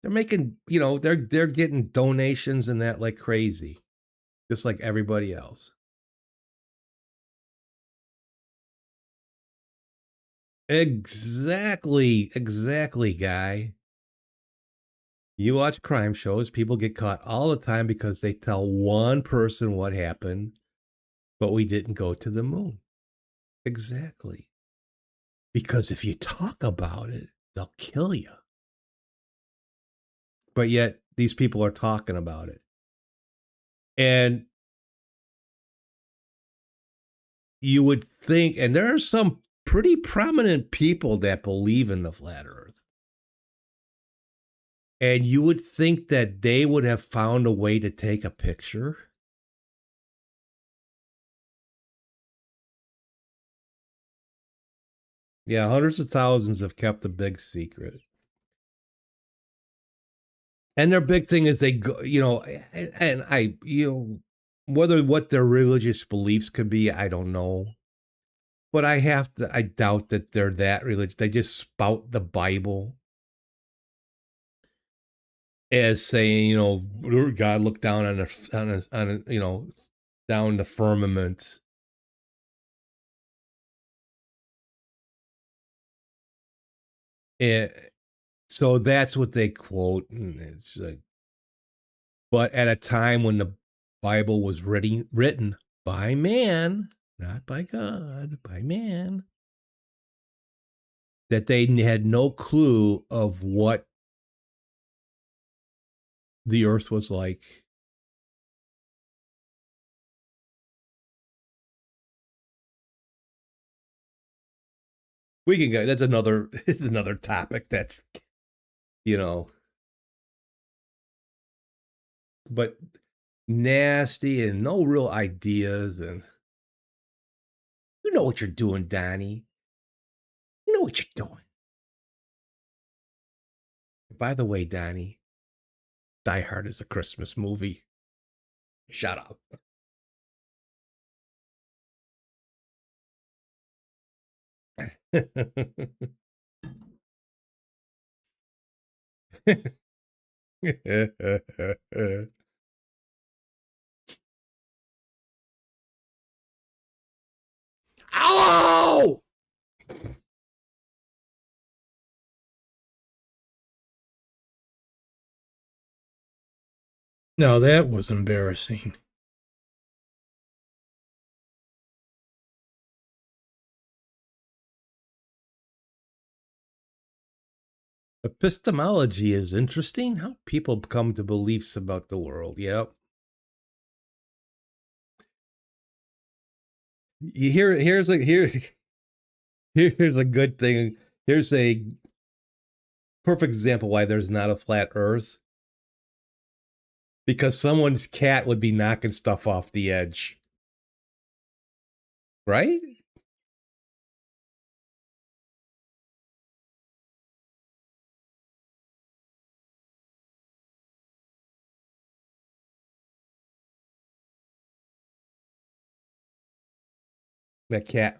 They're making, they're getting donations and that like crazy, just like everybody else. Exactly, guy. You watch crime shows, people get caught all the time because they tell one person what happened, but we didn't go to the moon. Exactly. Because if you talk about it, they'll kill you. But yet these people are talking about it. And you would think, and there are some pretty prominent people that believe in the flat earth. And you would think that they would have found a way to take a picture. Yeah, hundreds of thousands have kept the big secret. And their big thing is they go, and whether what their religious beliefs could be, I don't know. But I doubt that they're that religious. They just spout the Bible as saying, God looked down on a down the firmament. And so that's what they quote. And it's like, but at a time when the Bible was written by man, not by God, by man, that they had no clue of what the earth was like. We can go. That's another. It's another topic. That's you know, but nasty and no real ideas. And you know what you're doing, Donnie. You know what you're doing. By the way, Donnie, Die Hard is a Christmas movie. Shut up. Ow!
Now that was embarrassing.
Epistemology is interesting. How people come to beliefs about the world. Yep. You hear here's a good thing. Here's a perfect example why there's not a flat earth. Because someone's cat would be knocking stuff off the edge. Right? That cat.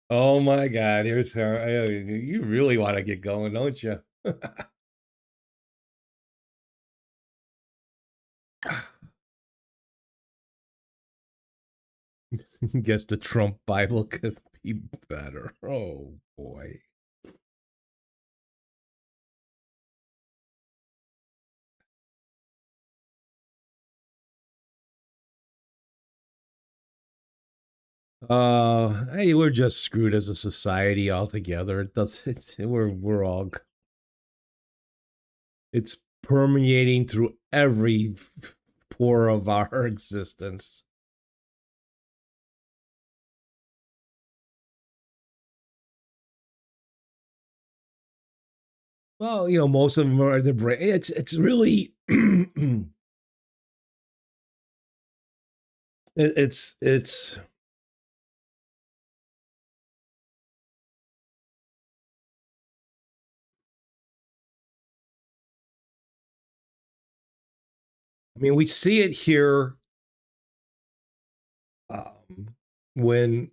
Oh my God. Here's her. You really want to get going, don't you? Guess the Trump Bible could be better. Oh boy. Hey, we're just screwed as a society altogether. It does. We're all. It's permeating through every pore of our existence. Well, most of them are the brain. It's really it's. I mean, we see it here when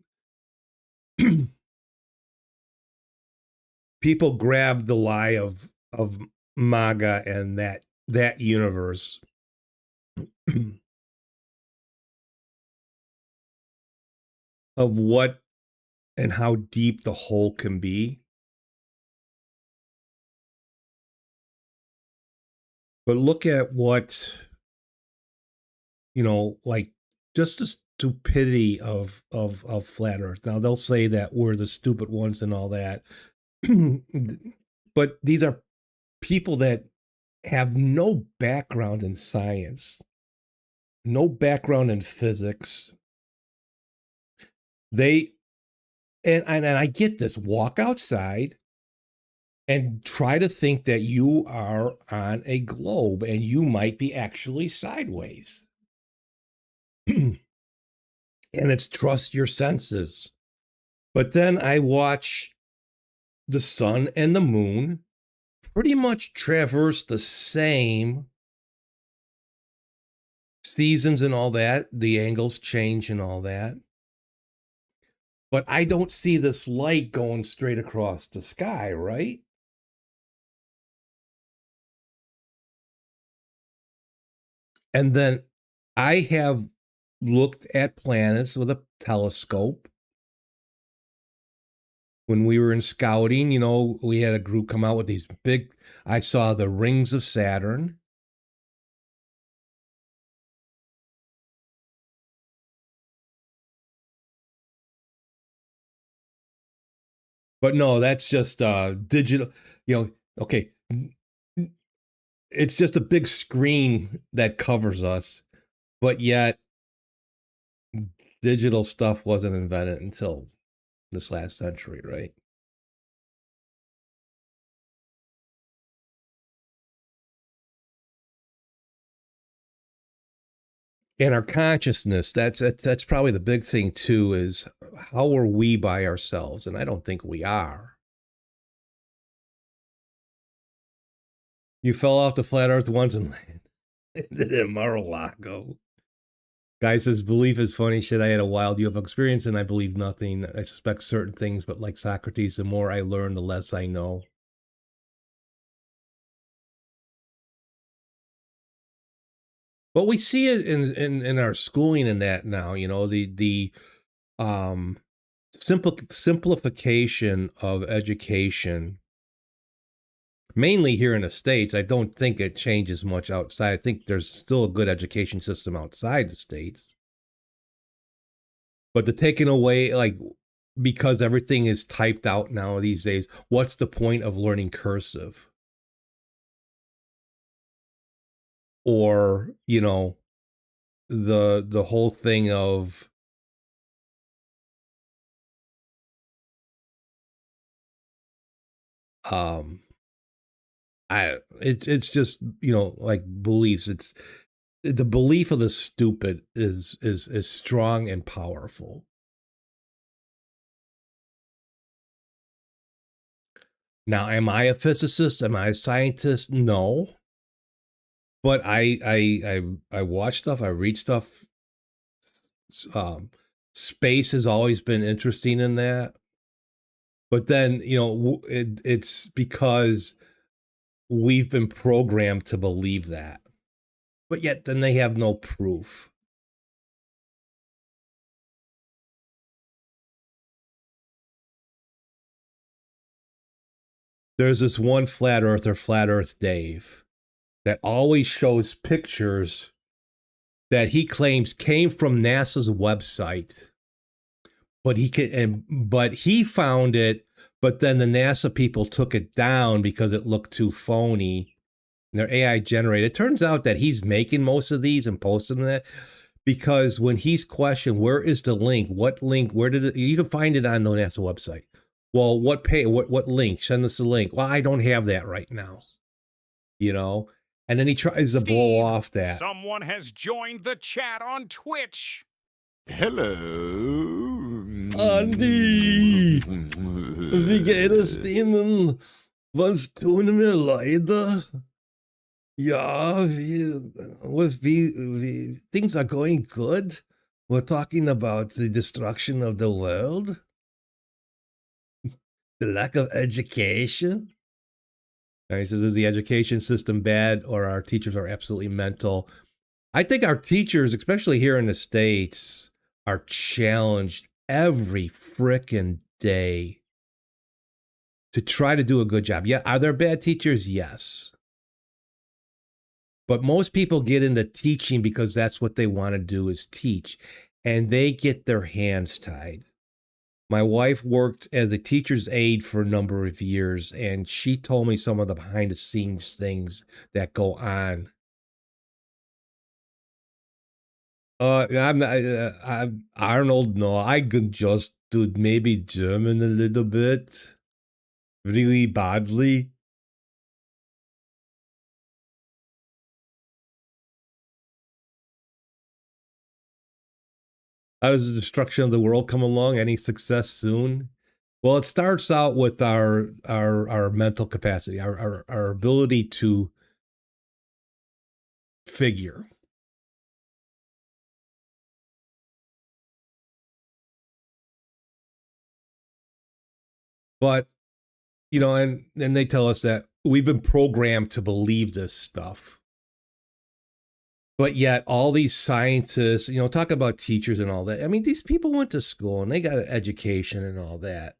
people grab the lie of MAGA and that universe. Of what and how deep the hole can be. But look at what, like just the stupidity of flat earth. Now they'll say that we're the stupid ones and all that. But these are people that have no background in science, no background in physics. They and I get this, walk outside and try to think that you are on a globe and you might be actually sideways. And it's trust your senses. But then I watch the sun and the moon pretty much traverse the same seasons and all that. The angles change and all that. But I don't see this light going straight across the sky, right? And then I have looked at planets with a telescope. When we were in scouting, you know, we had a group come out with these big, I saw the rings of Saturn. But no, that's just digital, you know, okay. It's just a big screen that covers us, but yet digital stuff wasn't invented until this last century, right? And our consciousness, that's probably the big thing too, is how are we by ourselves? And I don't think we are. You fell off the flat earth once and landed in Mar-a-Lago. Guy says, belief is funny shit. I had a wild UFO experience and I believe nothing. I suspect certain things, but like Socrates, the more I learn, the less I know. But we see it in our schooling and that now, you know, the um simplification of education, mainly here in the States. I don't think it changes much outside. I think there's still a good education system outside the States. But the taking away, like, because everything is typed out now these days, what's the point of learning cursive? Or, you know, the whole thing of um it's just, you know, like beliefs. It's the belief of the stupid is strong and powerful. Now, am I a physicist? Am I a scientist? No. But I watch stuff, I read stuff. Um, Space has always been interesting in that. But then, you know, it's because we've been programmed to believe that. But yet then they have no proof. There's this one flat earther, Flat Earth Dave, that always shows pictures that he claims came from NASA's website. But he found it, but then the NASA people took it down because it looked too phony. And they're AI generated. It turns out that he's making most of these and posting that, because when he's questioned, where is the link? What link? Where did it? You can find it on the NASA website. Well, what link? Send us a link. Well, I don't have that right now. You know? And then he tries to blow off that.
Someone has joined the chat on Twitch.
Hello.
Andi, wie geht es Ihnen? Was tun wir leider? Ja, things are going good. We're talking about the destruction of the world, the lack of education. He says, is the education system bad or our teachers are absolutely mental? I think our teachers, especially here in the States, are challenged every frickin' day to try to do a good job. Yeah, are there bad teachers? Yes. But most people get into teaching because that's what they want to do, is teach. And they get their hands tied. My wife worked as a teacher's aide for a number of years, and she told me some of the behind the scenes things that go on. I'm not, I'm Arnold. No, I could just do maybe German a little bit. Really badly. How does the destruction of the world come along? Any success soon? Well, it starts out with our mental capacity, our ability to figure. But and they tell us that we've been programmed to believe this stuff. But yet, all these scientists, talk about teachers and all that. I mean, these people went to school and they got an education and all that.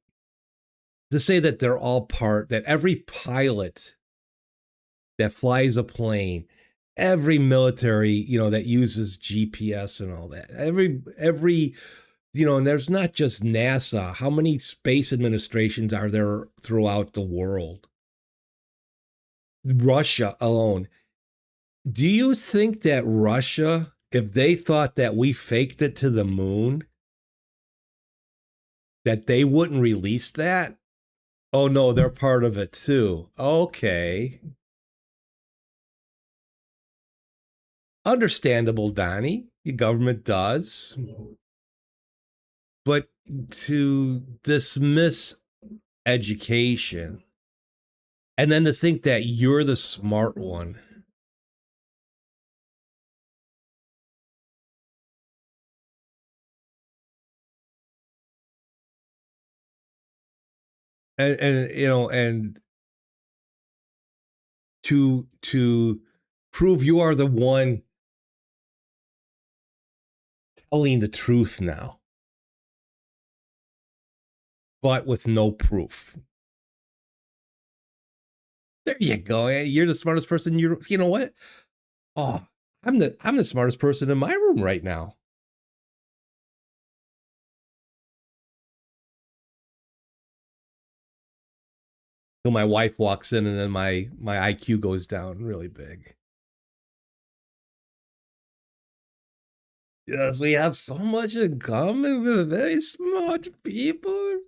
To say that they're all that every pilot that flies a plane, every military, that uses GPS and all that, every, and there's not just NASA. How many space administrations are there throughout the world? Russia alone. Do you think that Russia, if they thought that we faked it to the moon, that they wouldn't release that? Oh no, they're part of it too. Okay. Understandable, Donnie. Your government does. But to dismiss education and then to think that you're the smart one. And to prove you are the one telling the truth now, but with no proof. There you go. You're the smartest person. You know what? Oh, I'm the smartest person in my room right now. So my wife walks in and then my IQ goes down really big. Yes, we have so much in common with very smart people.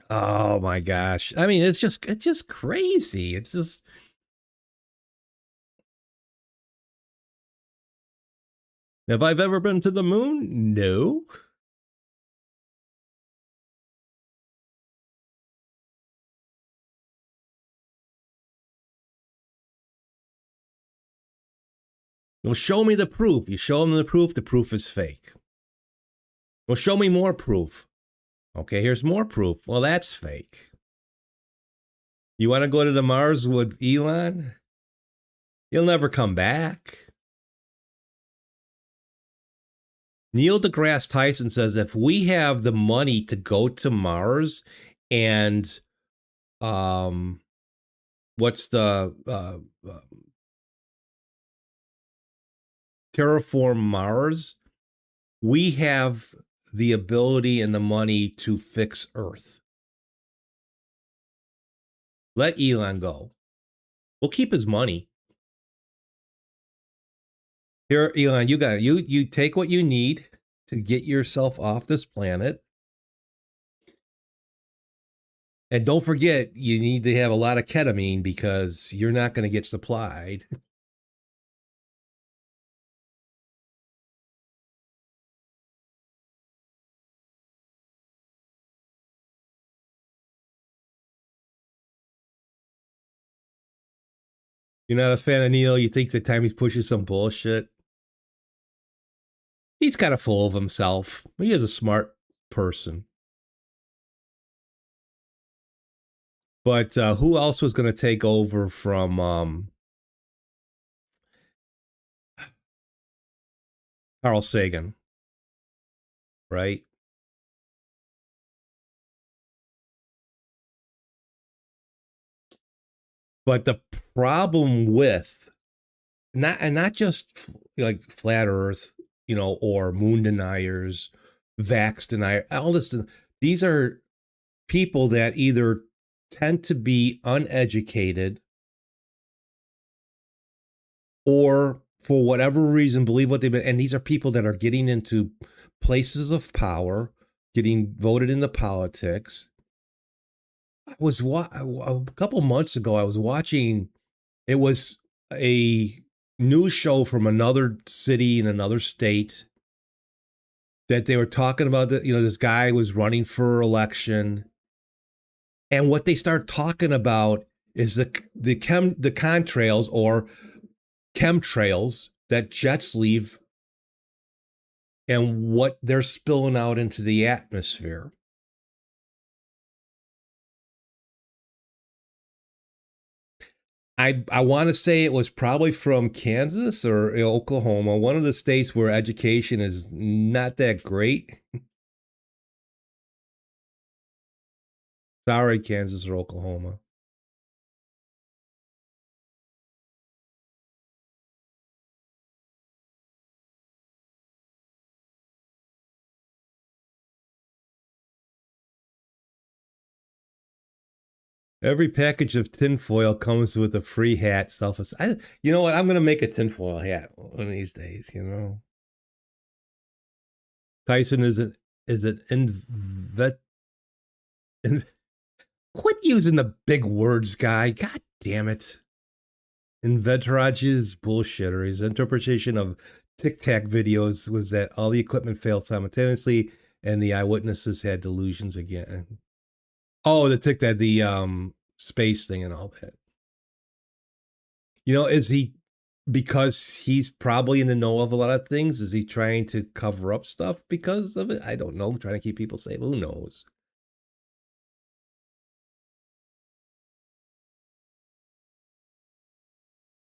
Oh my gosh. I mean, it's just crazy. It's just have I ever been to the moon? No. Well, show me the proof. You show them the proof is fake. Well, show me more proof. Okay, here's more proof. Well, that's fake. You want to go to the Mars with Elon? You'll never come back. Neil deGrasse Tyson says if we have the money to go to Mars and what's the terraform Mars, we have the ability and the money to fix Earth. Let Elon go. We'll keep his money. Here, Elon, you got it. You take what you need to get yourself off this planet. And don't forget, you need to have a lot of ketamine because you're not going to get supplied. You're not a fan of Neil. You think the time he's pushing some bullshit. He's kind of full of himself. He is a smart person. But who else was going to take over from Carl Sagan? Right? But the problem with not just like flat Earth, or moon deniers, vax denier, all this. These are people that either tend to be uneducated or for whatever reason believe what they've been. And these are people that are getting into places of power, getting voted into politics. I was a couple months ago. I was watching. It was a news show from another city in another state that they were talking about. That this guy was running for election, and what they start talking about is the contrails or chemtrails that jets leave and what they're spilling out into the atmosphere. I want to say it was probably from Kansas or Oklahoma, one of the states where education is not that great. Sorry, Kansas or Oklahoma. Every package of tinfoil comes with a free hat. You know what? I'm gonna make a tinfoil hat one of these days. Tyson is an in, quit using the big words, guy. God damn it. Inventorage is bullshit, or his interpretation of Tic Tac videos was that all the equipment failed simultaneously and the eyewitnesses had delusions again. Oh, the Tic Tac, the space thing and all that. Is he, because he's probably in the know of a lot of things, is he trying to cover up stuff because of it? I don't know. Trying to keep people safe. Who knows?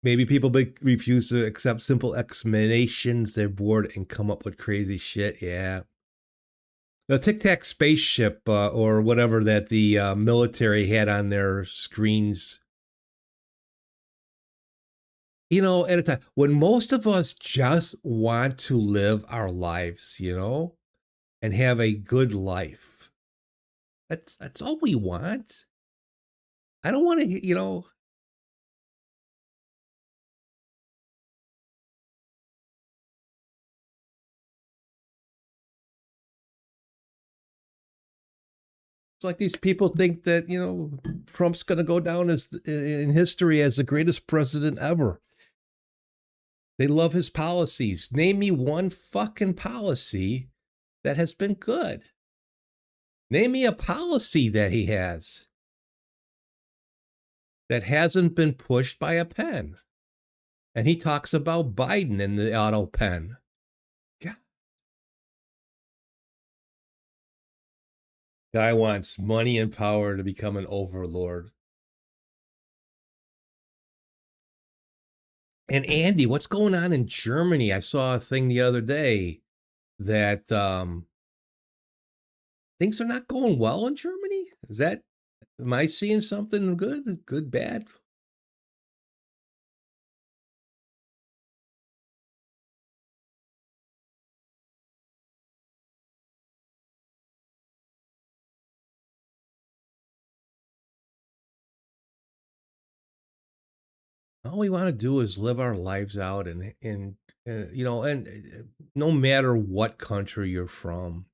Maybe people refuse to accept simple explanations. They're bored and come up with crazy shit. Yeah. The Tic Tac spaceship or whatever that the military had on their screens. At a time when most of us just want to live our lives, and have a good life. That's all we want. I don't want to, it's like these people think that, Trump's going to go down as in history as the greatest president ever. They love his policies. Name me one fucking policy that has been good. Name me a policy that he has that hasn't been pushed by a pen. And he talks about Biden and the auto pen. God. Guy wants money and power to become an overlord. And Andy, what's going on in Germany? I saw a thing the other day that things are not going well in Germany. Am I seeing something good? Good, bad? All we want to do is live our lives out and no matter what country you're from.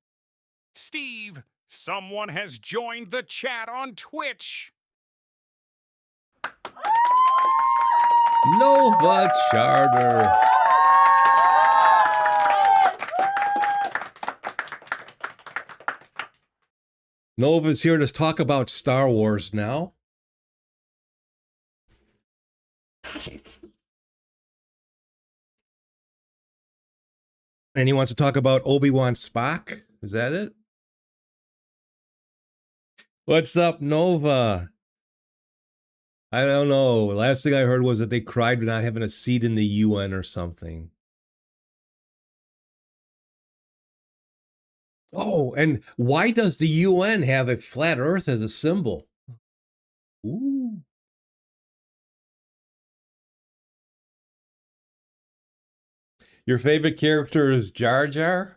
Steve, someone has joined the chat on Twitch.
Nova Charter. Nova's here to talk about Star Wars now. And he wants to talk about Obi-Wan Spock. Is that it? What's up, Nova? I don't know. Last thing I heard was that they cried for not having a seat in the UN or something. Oh, and why does the UN have a flat Earth as a symbol? Ooh. Your favorite character is Jar Jar?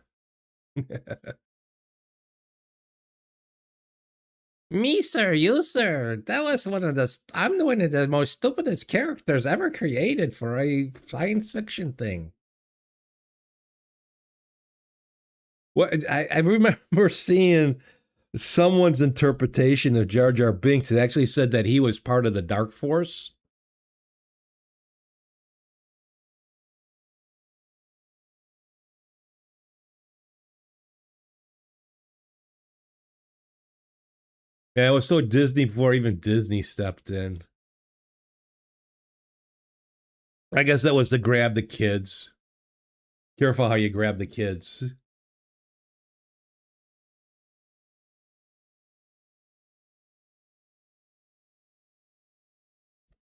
Me, sir, you, sir. That was I'm one of the most stupidest characters ever created for a science fiction thing. What I remember seeing someone's interpretation of Jar Jar Binks that actually said that he was part of the Dark Force. Yeah, it was so Disney before even Disney stepped in. I guess that was to grab the kids. Careful how you grab the kids.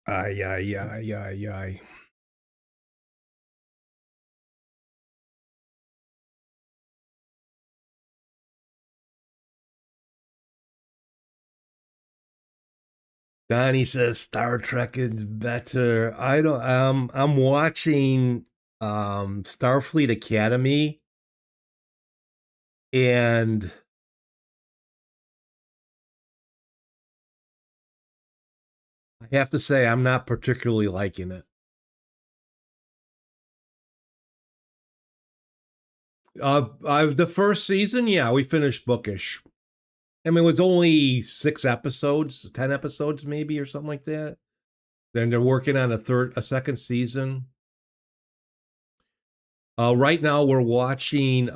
Ay, ay, ay, ay, ay. Donnie says Star Trek is better. I don't I'm watching Starfleet Academy, and I have to say I'm not particularly liking it. The first season, yeah, we finished bookish. I mean, it was only 6 episodes, 10 episodes, maybe, or something like that. Then they're working on a second season. Right now we're watching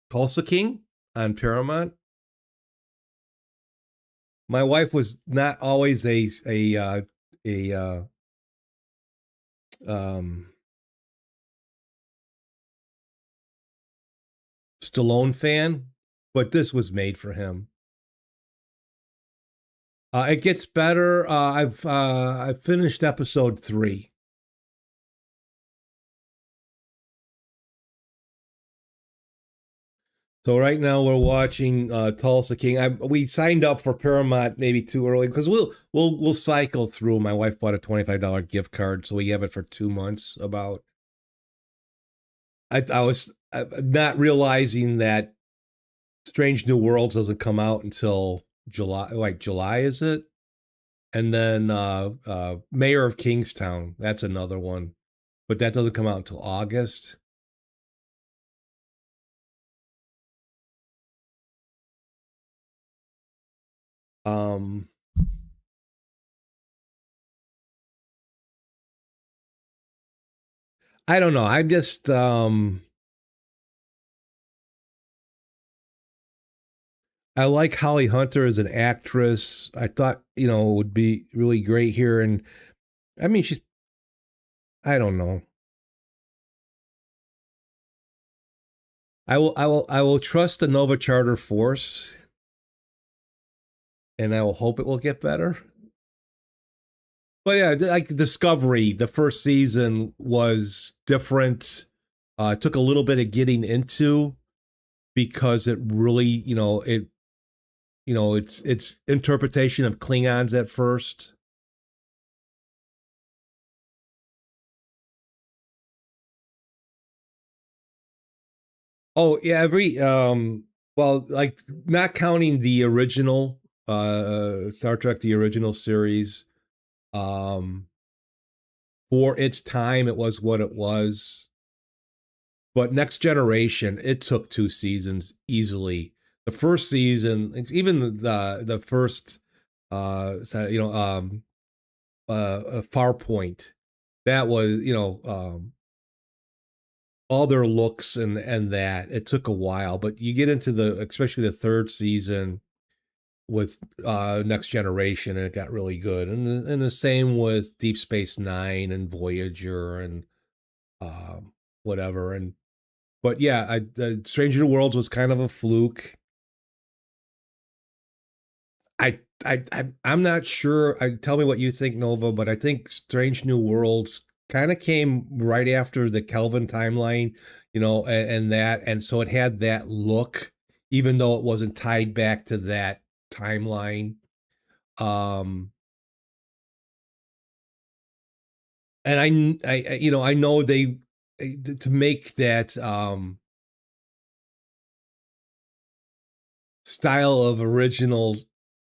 Tulsa King on Paramount. My wife was not always a um, Stallone fan, but this was made for him. It gets better. I've finished episode 3. So right now we're watching Tulsa King. We signed up for Paramount maybe too early because we'll cycle through. My wife bought a $25 gift card, so we have it for 2 months. About I was not realizing that Strange New Worlds doesn't come out until July. Like July, is it? And then Mayor of Kingstown. That's another one, but that doesn't come out until August. Um, I don't know. I'm just I like Holly Hunter as an actress. I thought, would be really great here. And I mean, I don't know. I will trust the Nova Charter Force, and I will hope it will get better. But yeah, like Discovery, the first season was different. It took a little bit of getting into because it really, it's interpretation of Klingons at first. Oh yeah, every well, like not counting the original Star Trek, the original series, um for its time it was what it was. But Next Generation, it took 2 seasons easily. The first season, even the first Far Point, that was, all their looks and that it took a while, but you get into the especially the third season with Next Generation, and it got really good, and the same with Deep Space Nine and Voyager and um, whatever. And but yeah, Stranger New Worlds was kind of a fluke. I'm not sure. Tell me what you think, Nova, but I think Strange New Worlds kind of came right after the Kelvin timeline, and so it had that look, even though it wasn't tied back to that timeline. Um, and I know they to make that style of original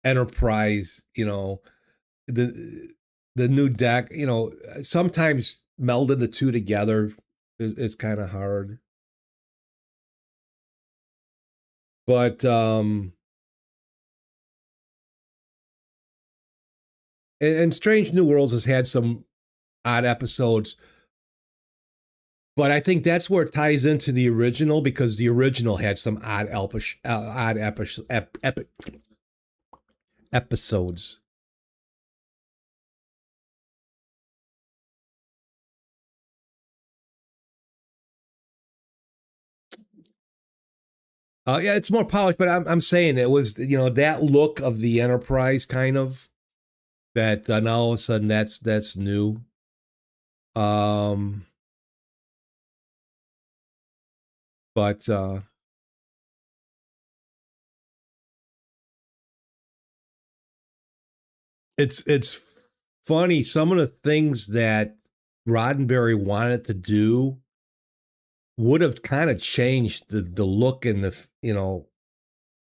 Enterprise, the the new deck, sometimes melding the two together is kind of hard. But and Strange New Worlds has had some odd episodes, but I think that's where it ties into the original because the original had some episodes. Yeah, it's more polished, but I'm saying it was that look of the Enterprise kind of that now all of a sudden that's new. Um, but it's funny some of the things that Roddenberry wanted to do would have kind of changed the look and a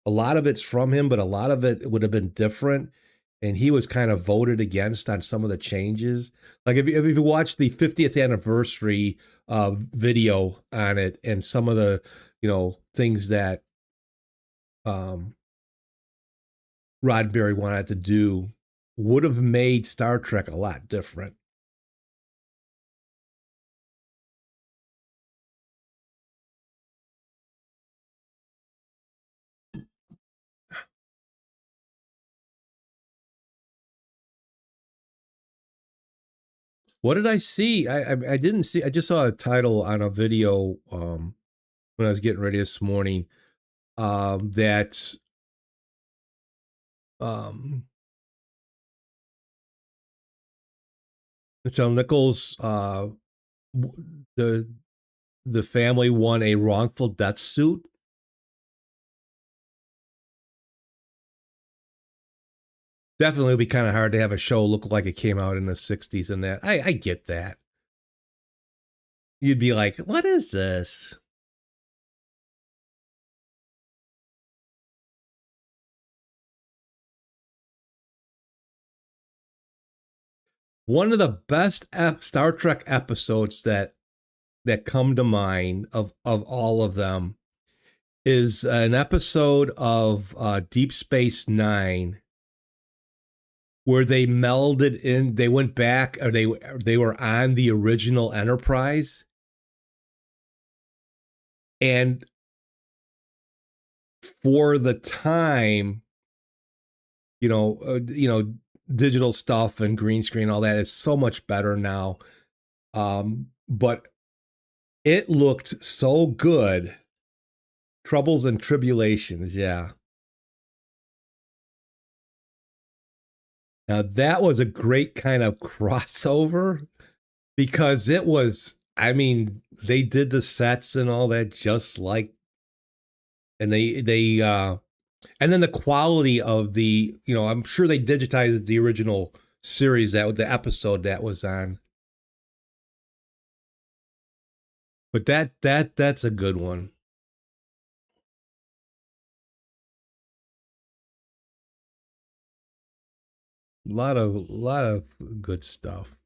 lot of it's from him, but a lot of it would have been different. And he was kind of voted against on some of the changes. Like if you watch the 50th anniversary video on it and some of the, things that Roddenberry wanted to do would have made Star Trek a lot different. What did I see? I didn't see. I just saw a title on a video when I was getting ready this morning. That um, Michelle Nichols, the family won a wrongful death suit. Definitely would be kind of hard to have a show look like it came out in the 60s and that. I get that. You'd be like, what is this? One of the best Star Trek episodes that come to mind of all of them is an episode of Deep Space Nine where they melded in. They went back, or they were on the original Enterprise, and for the time, digital stuff and green screen, all that is so much better now. But it looked so good. Troubles and Tribulations, yeah. Now that was a great kind of crossover because it was, I mean, they did the sets and all that just like, and and then the quality of I'm sure they digitized the original series the episode that was on. But that's a good one. A lot of good stuff.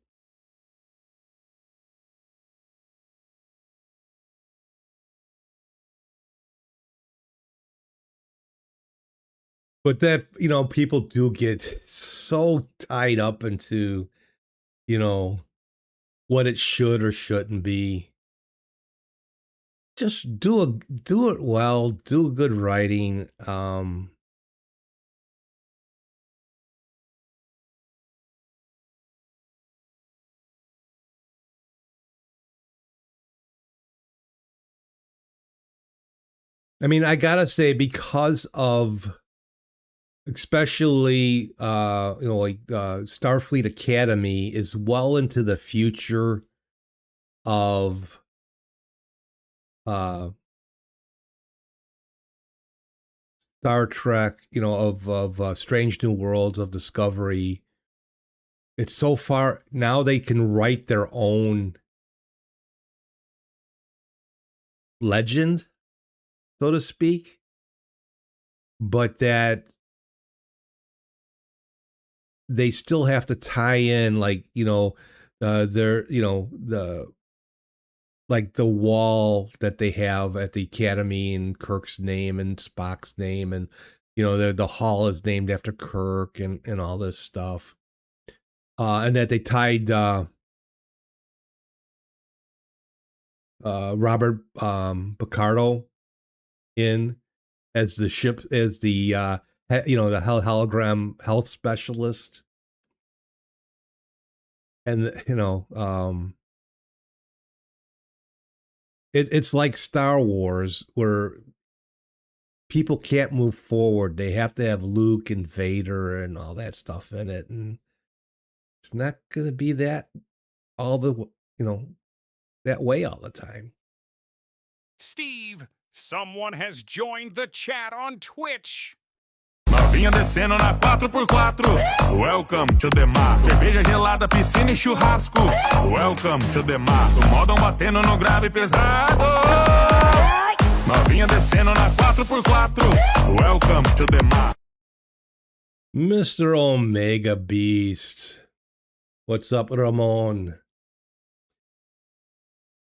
But that, people do get so tied up into, you know, what it should or shouldn't be. Just do it well, do good writing. I mean, I gotta say, because of especially like Starfleet Academy is well into the future of uh Star Trek, of Strange New Worlds, of Discovery. It's so far now they can write their own legend, so to speak. but that they still have to tie in, like, their, the wall that they have at the academy, and Kirk's name and Spock's name, and the hall is named after Kirk, and all this stuff. And that they tied Robert Picardo in as the ship, as the the hologram health specialist. And it's like Star Wars, where people can't move forward. They have to have Luke and Vader and all that stuff in it, and it's not going to be that all the you know that way all the time.
Steve, someone has joined the chat on Twitch.
Novinha descendo na 4x4. Welcome to the mar. Cerveja gelada, piscina e churrasco. Welcome to the mar. O modão batendo no grave pesado. Novinha descendo na 4x4. Welcome to the mar.
Mr. Omega Beast. What's up, Ramon?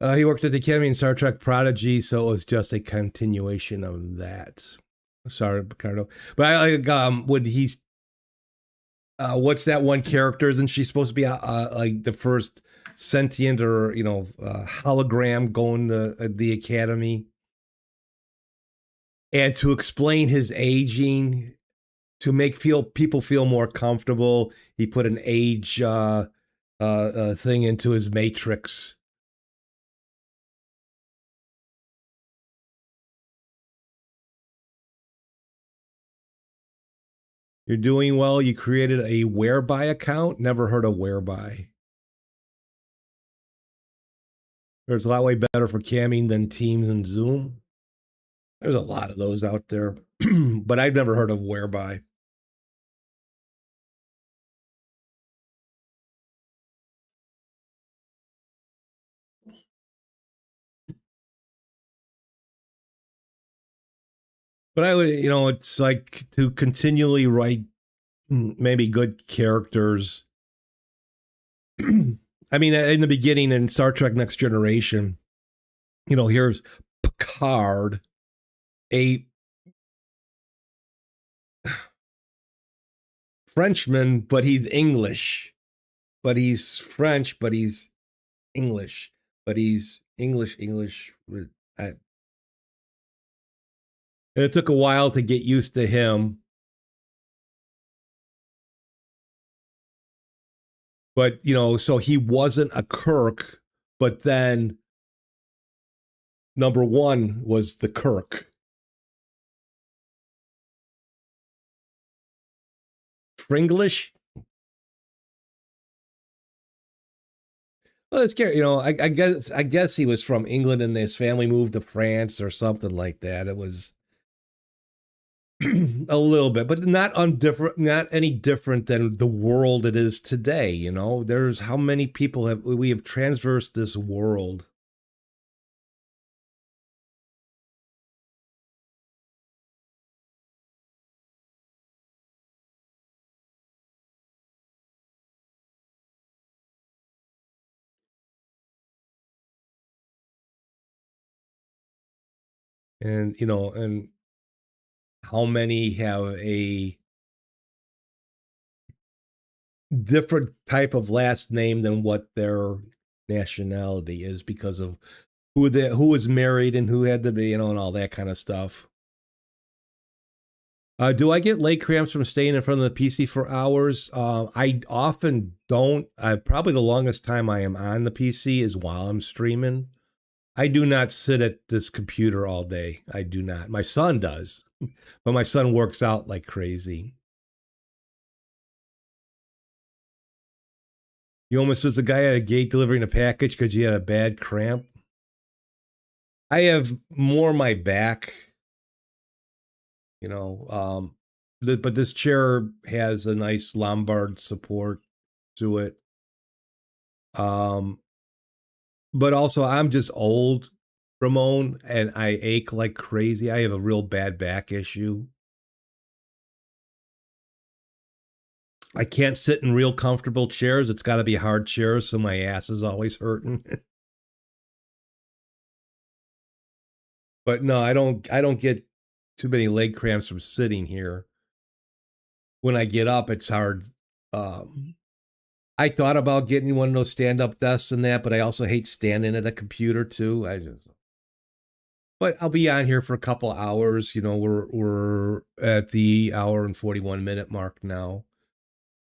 He worked at the Academy in Star Trek Prodigy, so it was just a continuation of that. Sorry, Picardo. But I like would he's what's that one character? Isn't she supposed to be like the first sentient or hologram going to the Academy? And to explain his aging, to make people feel more comfortable, he put an age thing into his matrix. You're doing well. You created a Whereby account. Never heard of Whereby. There's a lot way better for camming than Teams and Zoom. There's a lot of those out there, but I've never heard of Whereby. But I would, it's like to continually write maybe good characters. I mean, in the beginning in Star Trek Next Generation, here's Picard, a Frenchman, but he's English. But he's French, but he's English. But he's English. And it took a while to get used to him. But, so he wasn't a Kirk, but then number one was the Kirk. Fringlish? Well, it's scary. I guess he was from England and his family moved to France or something like that. It was a little bit, but not any different than the world it is today. There's how many people we have traversed this world. And, and how many have a different type of last name than what their nationality is because of who was married and who had to be, and all that kind of stuff. Do I get leg cramps from staying in front of the PC for hours? I often don't. Probably the longest time I am on the PC is while I'm streaming. I do not sit at this computer all day. I do not. My son does, but my son works out like crazy. You almost was the guy at a gate delivering a package because you had a bad cramp. I have more my back, but this chair has a nice lumbar support to it. But also I'm just old, Ramon, and I ache like crazy. I have a real bad back issue. I can't sit in real comfortable chairs. It's got to be hard chairs, so my ass is always hurting. But no, I don't get too many leg cramps from sitting here. When I get up, it's hard. I thought about getting one of those stand-up desks and that, but I also hate standing at a computer too. But I'll be on here for a couple hours. You know, we're at the hour and 41-minute mark now.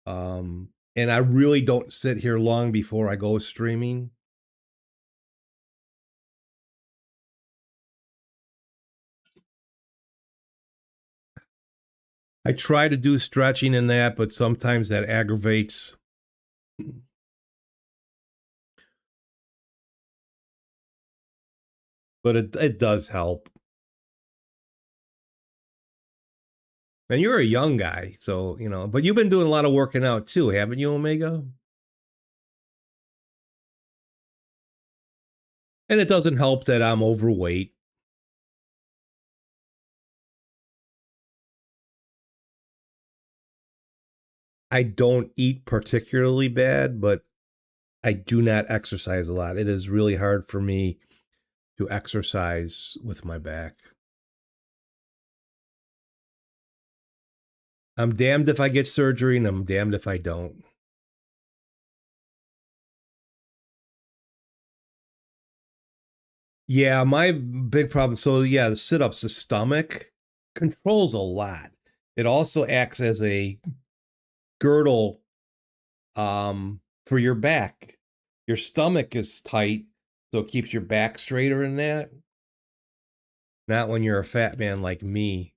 And I really don't sit here long before I go streaming. I try to do stretching in that, but sometimes that aggravates. But it does help. And you're a young guy, so, you know, but you've been doing a lot of working out too, haven't you, Omega? And it doesn't help that I'm overweight. I don't eat particularly bad, but I do not exercise a lot. It is really hard for me to exercise with my back. I'm damned if I get surgery and I'm damned if I don't. Yeah, my big problem. So yeah, the sit-ups, the stomach controls a lot. It also acts as a girdle for your back. Your stomach is tight, so it keeps your back straighter in that. Not when you're a fat man like me.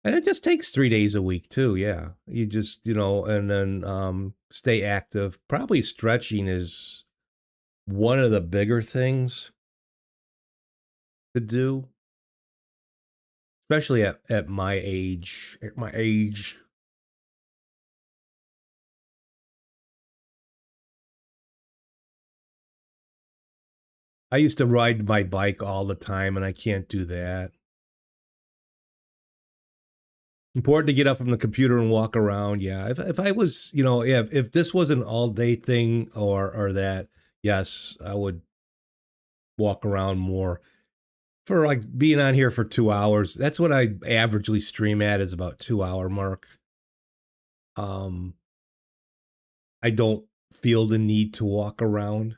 And it just takes 3 days a week too, yeah. You just, you know, and then stay active. Probably stretching is one of the bigger things to do, especially at my age. At my age. I used to ride my bike all the time, and I can't do that. Important to get up from the computer and walk around. Yeah, if I was, you know, if this was an all day thing or that, yes, I would walk around more. For like being on here for 2 hours, that's what I averagely stream at, is about 2 hour mark. Um, I don't feel the need to walk around.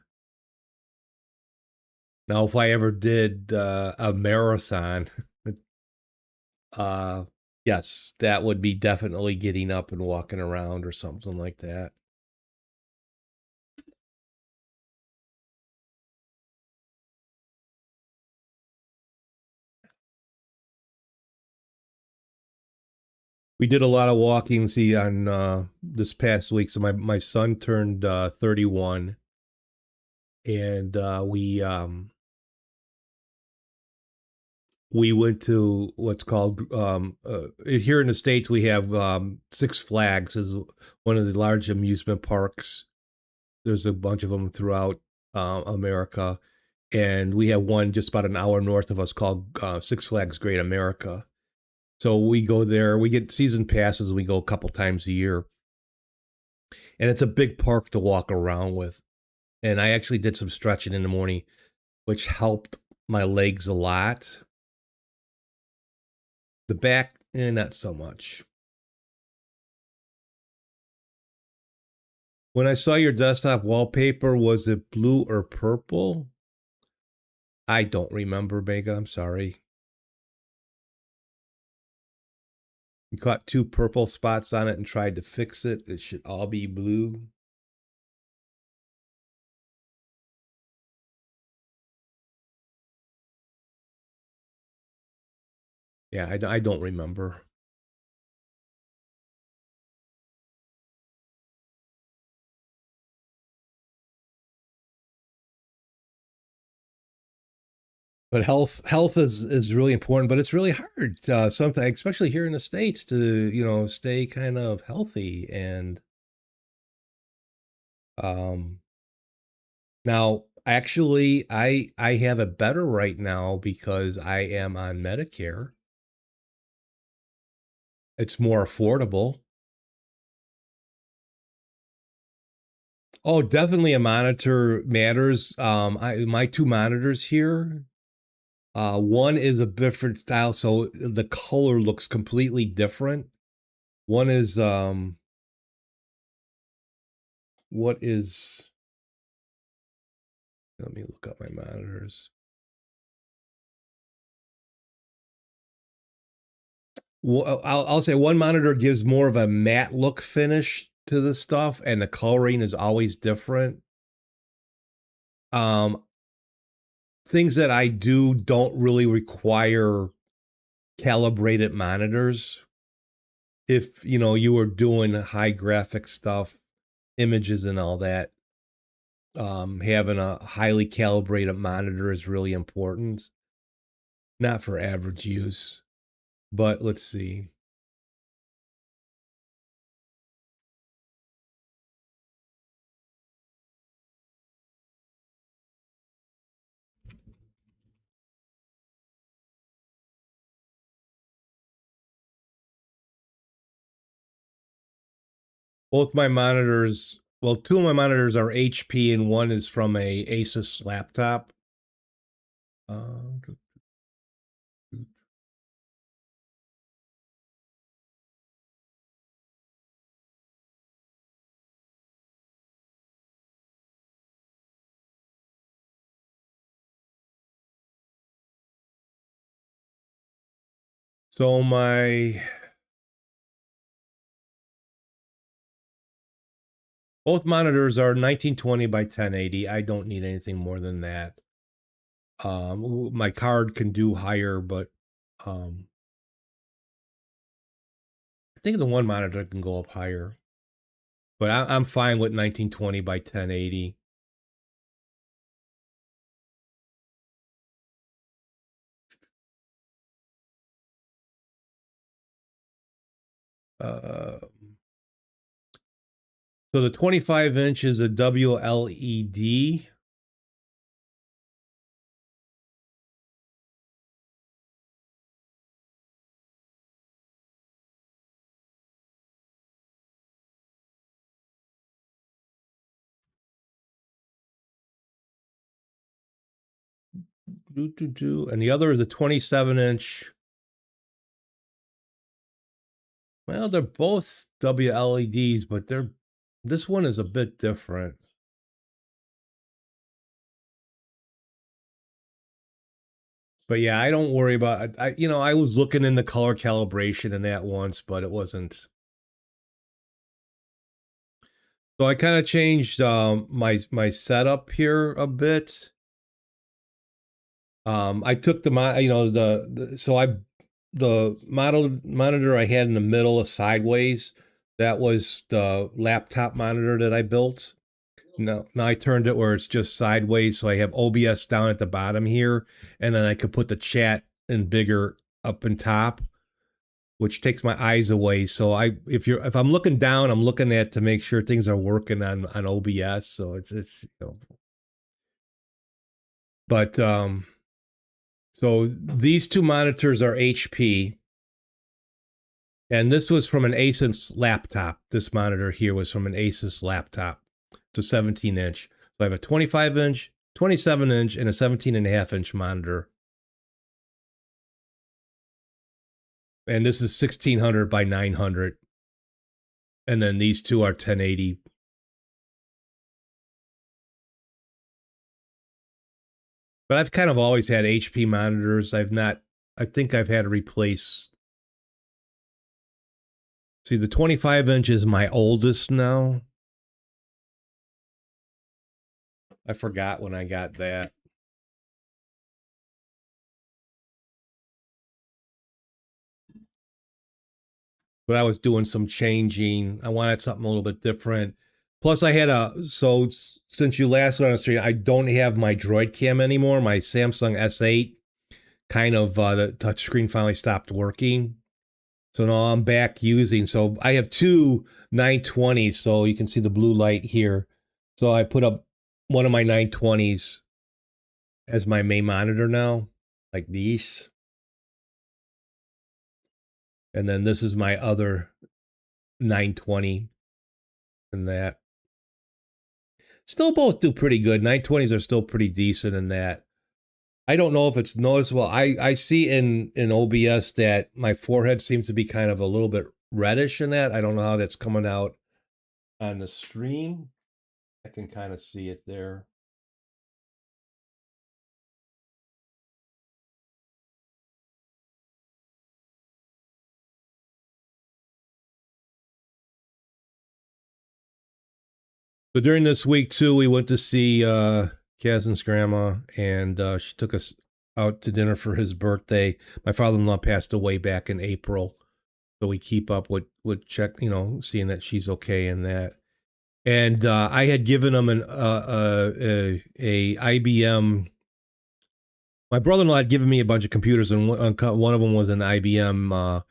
Now, if I ever did a marathon, uh, yes, that would be definitely getting up and walking around or something like that. We did a lot of walking, see, on this past week. So my son turned 31, and we went to what's called here in the States, we have Six Flags is one of the large amusement parks. There's a bunch of them throughout America, and we have one just about an hour north of us called Six Flags Great America. So we go there. We get season passes. We go a couple times a year, and it's a big park to walk around with. And I actually did some stretching in the morning, which helped my legs a lot. The back, not so much. When I saw your desktop wallpaper, was it blue or purple? I don't remember, Mega. I'm sorry. You caught two purple spots on it and tried to fix it. It should all be blue. Yeah, I don't remember. But health is really important, but it's really hard sometimes, especially here in the States, to, you know, stay kind of healthy. And um now actually I have it better right now because I am on Medicare. It's more affordable. Oh, definitely a monitor matters. My two monitors here, one is a different style, so the color looks completely different. One is what is let me look up my monitors. Well, I'll say one monitor gives more of a matte look finish to the stuff, and the coloring is always different. Um, Things that I do don't really require calibrated monitors. If you were doing high graphic stuff, images and all that, having a highly calibrated monitor is really important. Not for average use, but let's see. Both my monitors, well, two of my monitors are HP and one is from a Asus laptop. Uh, so my both monitors are 1920 by 1080. I don't need anything more than that. My card can do higher, but um, I think the one monitor can go up higher. But I'm fine with 1920 by 1080. Uh, so the 25 inch is a WLED. And the other is a 27 inch. Well, they're both WLEDs, but this one is a bit different. But yeah, I don't worry about I was looking in the color calibration in that once, but it wasn't. So I kind of changed my setup here a bit. I took the the monitor I had in the middle of sideways. That was the laptop monitor that I built. Now I turned it where it's just sideways, so I have OBS down at the bottom here, and then I could put the chat in bigger up and top, which takes my eyes away. So if I'm looking down, I'm looking at to make sure things are working on OBS. So but so these two monitors are HP, and this was from an Asus laptop. This monitor here was from an Asus laptop. It's a 17 inch. So I have a 25 inch, 27 inch, and a 17.5 inch monitor. And this is 1600 by 900. And then these two are 1080. But I've kind of always had HP monitors. I think I've had to replace. See, the 25 inch is my oldest now. I forgot when I got that. But I was doing some changing. I wanted something a little bit different. Plus, I had since you last went on the street, I don't have my Droid Cam anymore. My Samsung S8 kind of the touchscreen finally stopped working. So now I'm back using. So I have two 920s. So you can see the blue light here. So I put up one of my 920s as my main monitor now, like these. And then this is my other 920 and that. Still both do pretty good. 920s are still pretty decent in that. I don't know if it's noticeable. I see in OBS that my forehead seems to be kind of a little bit reddish in that. I don't know how that's coming out on the stream. I can kind of see it there. But during this week too, we went to see Kazin's grandma, and she took us out to dinner for his birthday. My father-in-law passed away back in April, so we keep up with check, seeing that she's okay and that. And I had given him a IBM. My brother-in-law had given me a bunch of computers, and one of them was an IBM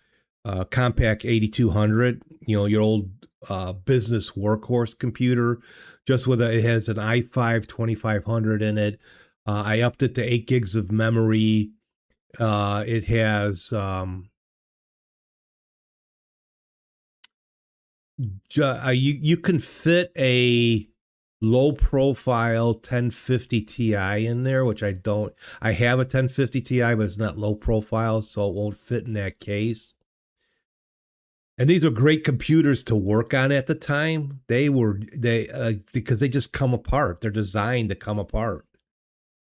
Compact 8200. Your old business workhorse computer, just with it has an i5 2500 in it. I upped it to 8 gigs of memory. It has you can fit a low profile 1050 Ti in there, which I don't. I have a 1050 Ti, but it's not low profile, so it won't fit in that case. And these were great computers to work on at the time. Because they just come apart. They're designed to come apart,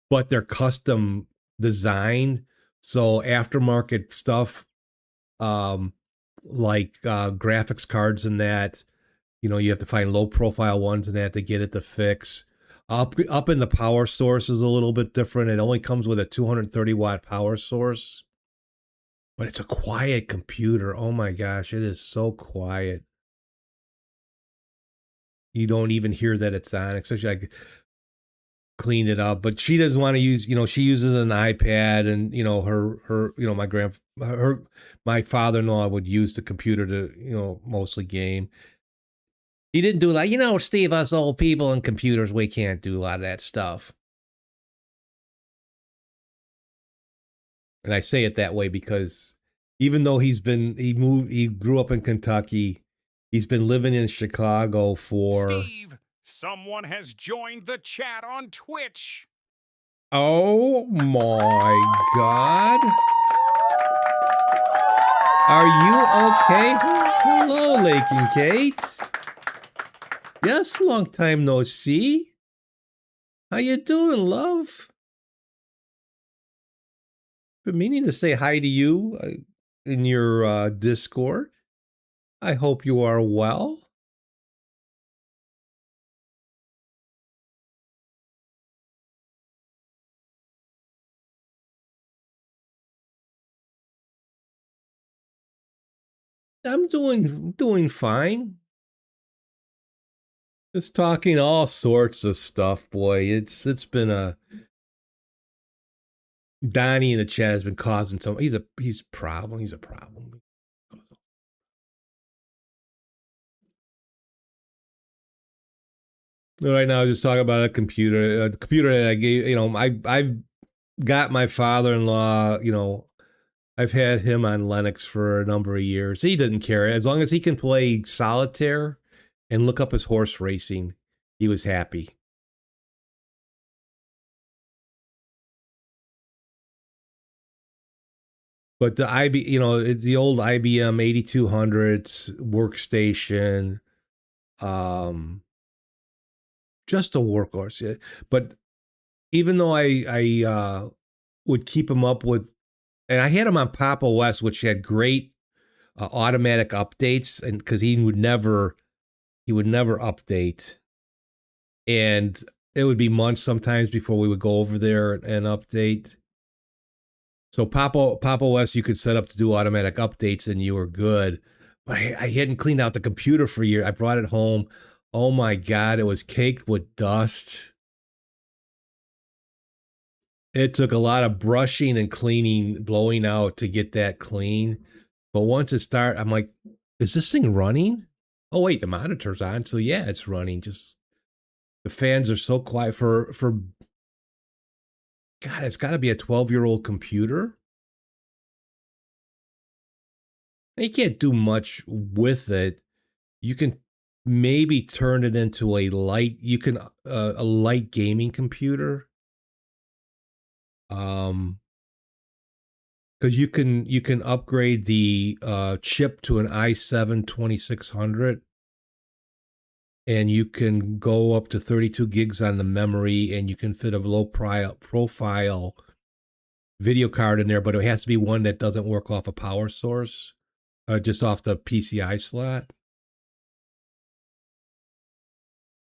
but they're custom designed. So aftermarket stuff, like graphics cards and that, you have to find low profile ones and that to get it to fix. Up in the power source is a little bit different. It only comes with a 230 watt power source. But it's a quiet computer. Oh my gosh, it is so quiet. You don't even hear that it's on, especially I cleaned it up. But she doesn't want to use, she uses an iPad, and my father-in-law would use the computer to, mostly game. He didn't do like, Steve, us old people and computers, we can't do a lot of that stuff. And I say it that way because even though he grew up in Kentucky, he's been living in Chicago for...
Steve, someone has joined the chat on Twitch.
Oh my God. Are you okay? Hello, Lake and Kate. Yes, long time no see. How you doing, love? Been meaning to say hi to you in your Discord. I hope you are well. I'm doing fine. Just talking all sorts of stuff, boy. It's been a... Donnie in the chat has been causing some... He's a problem. He's a problem. Right now, I was just talking about a computer that I gave, I've got my father-in-law, I've had him on Linux for a number of years. He didn't care. As long as he can play solitaire and look up his horse racing, he was happy. But the the old IBM 8200 workstation, just a workhorse. Yeah. But even though I would keep him up with, and I had him on Pop OS, which had great automatic updates, and because he would never update, and it would be months sometimes before we would go over there and update. So Pop OS you could set up to do automatic updates, and you were good. But I hadn't cleaned out the computer for a year. I brought it home. Oh my God, it was caked with dust. It took a lot of brushing and cleaning, blowing out to get that clean. But once it started, I'm like, is this thing running? Oh wait, the monitor's on. So yeah, it's running. Just the fans are so quiet for God, it's got to be a 12-year-old computer. You can't do much with it. You can maybe turn it into a light, a light gaming computer. Because you can upgrade the chip to an i7 2600, and you can go up to 32 gigs on the memory, and you can fit a low profile video card in there, but it has to be one that doesn't work off a power source, just off the PCI slot.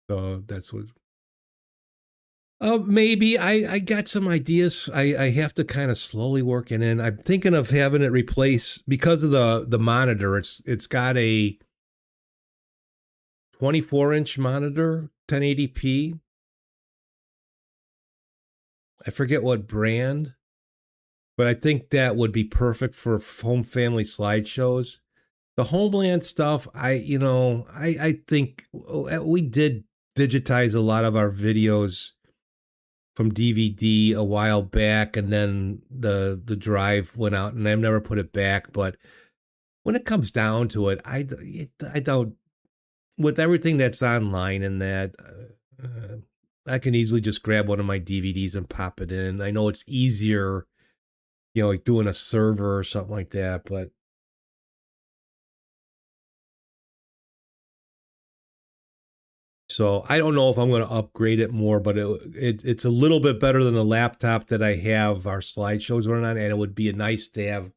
So that's what. Maybe I got some ideas. I have to kind of slowly work it in. I'm thinking of having it replace, because of the monitor. It's got a 24-inch monitor, 1080p. I forget what brand, but I think that would be perfect for home family slideshows. The Homeland stuff, I think we did digitize a lot of our videos from DVD a while back, and then the drive went out, and I've never put it back. But when it comes down to it, I don't, with everything that's online and that, I can easily just grab one of my DVDs and pop it in. I know it's easier, like doing a server or something like that, but so I don't know if I'm going to upgrade it more, but it's a little bit better than the laptop that I have our slideshows running on, and it would be nice to have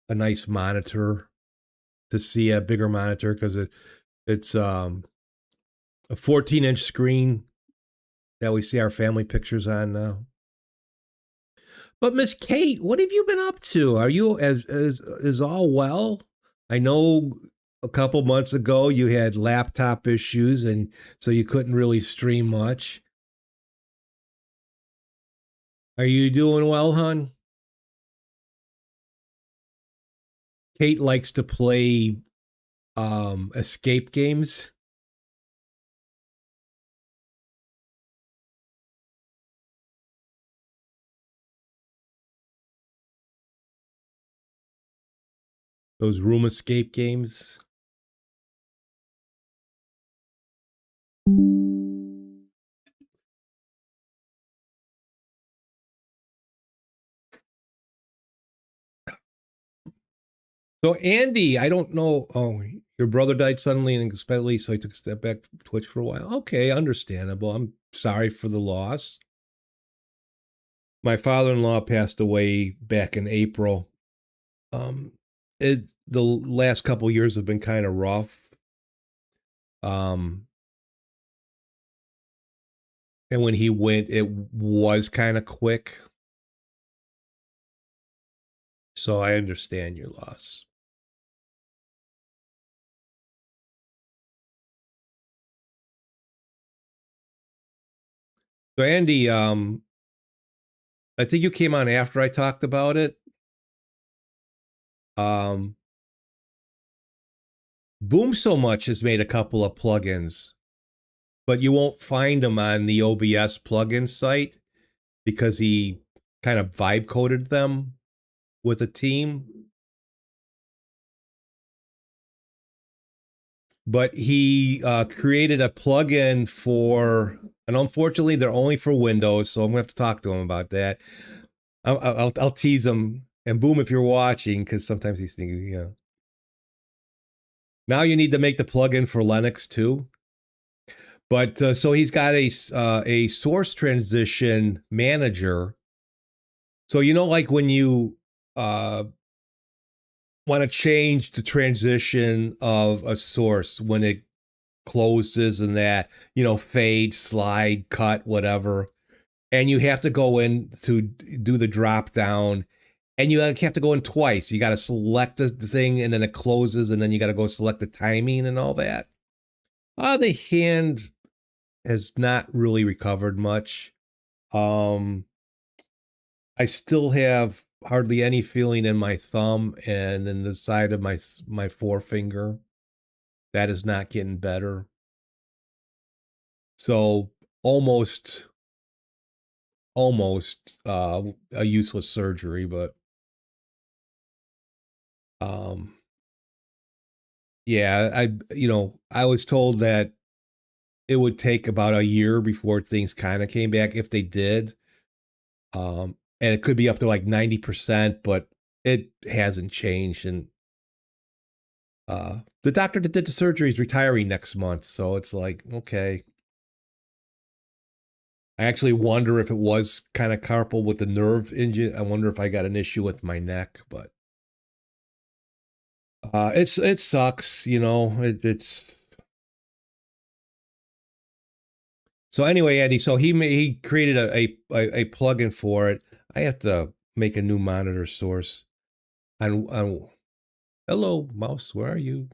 a nice monitor, to see a bigger monitor, because it's a 14-inch screen that we see our family pictures on now. But Miss Kate, what have you been up to? Are you is all well? I know a couple months ago you had laptop issues, and so you couldn't really stream much. Are you doing well, hon? Kate likes to play escape games. Those room escape games. So Andy, I don't know. Oh, your brother died suddenly and unexpectedly, so he took a step back from Twitch for a while. Okay, understandable. I'm sorry for the loss. My father-in-law passed away back in April. The last couple years have been kind of rough. And when he went, it was kind of quick. So I understand your loss. So Andy, I think you came on after I talked about it. Boom So Much has made a couple of plugins, but you won't find them on the OBS plugin site because he kind of vibe coded them with a team. But he created a plugin for, and unfortunately they're only for Windows, so I'm gonna have to talk to him about that. I'll tease him. And Boom, if you're watching, because sometimes he's thinking, now you need to make the plugin for Linux too. But so he's got a source transition manager. So like when you want to change the transition of a source when it closes and that, fade, slide, cut, whatever. And you have to go in to do the drop down, and you have to go in twice. You got to select the thing, and then it closes, and then you got to go select the timing and all that. The hand has not really recovered much. I still have hardly any feeling in my thumb and in the side of my forefinger. That is not getting better. So almost a useless surgery, but Yeah, I was told that it would take about a year before things kind of came back if they did. And it could be up to like 90%, but it hasn't changed. And the doctor that did the surgery is retiring next month, so it's like, okay. I actually wonder if it was kind of carpal with the nerve injury. I wonder if I got an issue with my neck, but it sucks, it's so anyway, Andy. So he created a plugin for it. I have to make a new monitor source. And hello, mouse, where are you?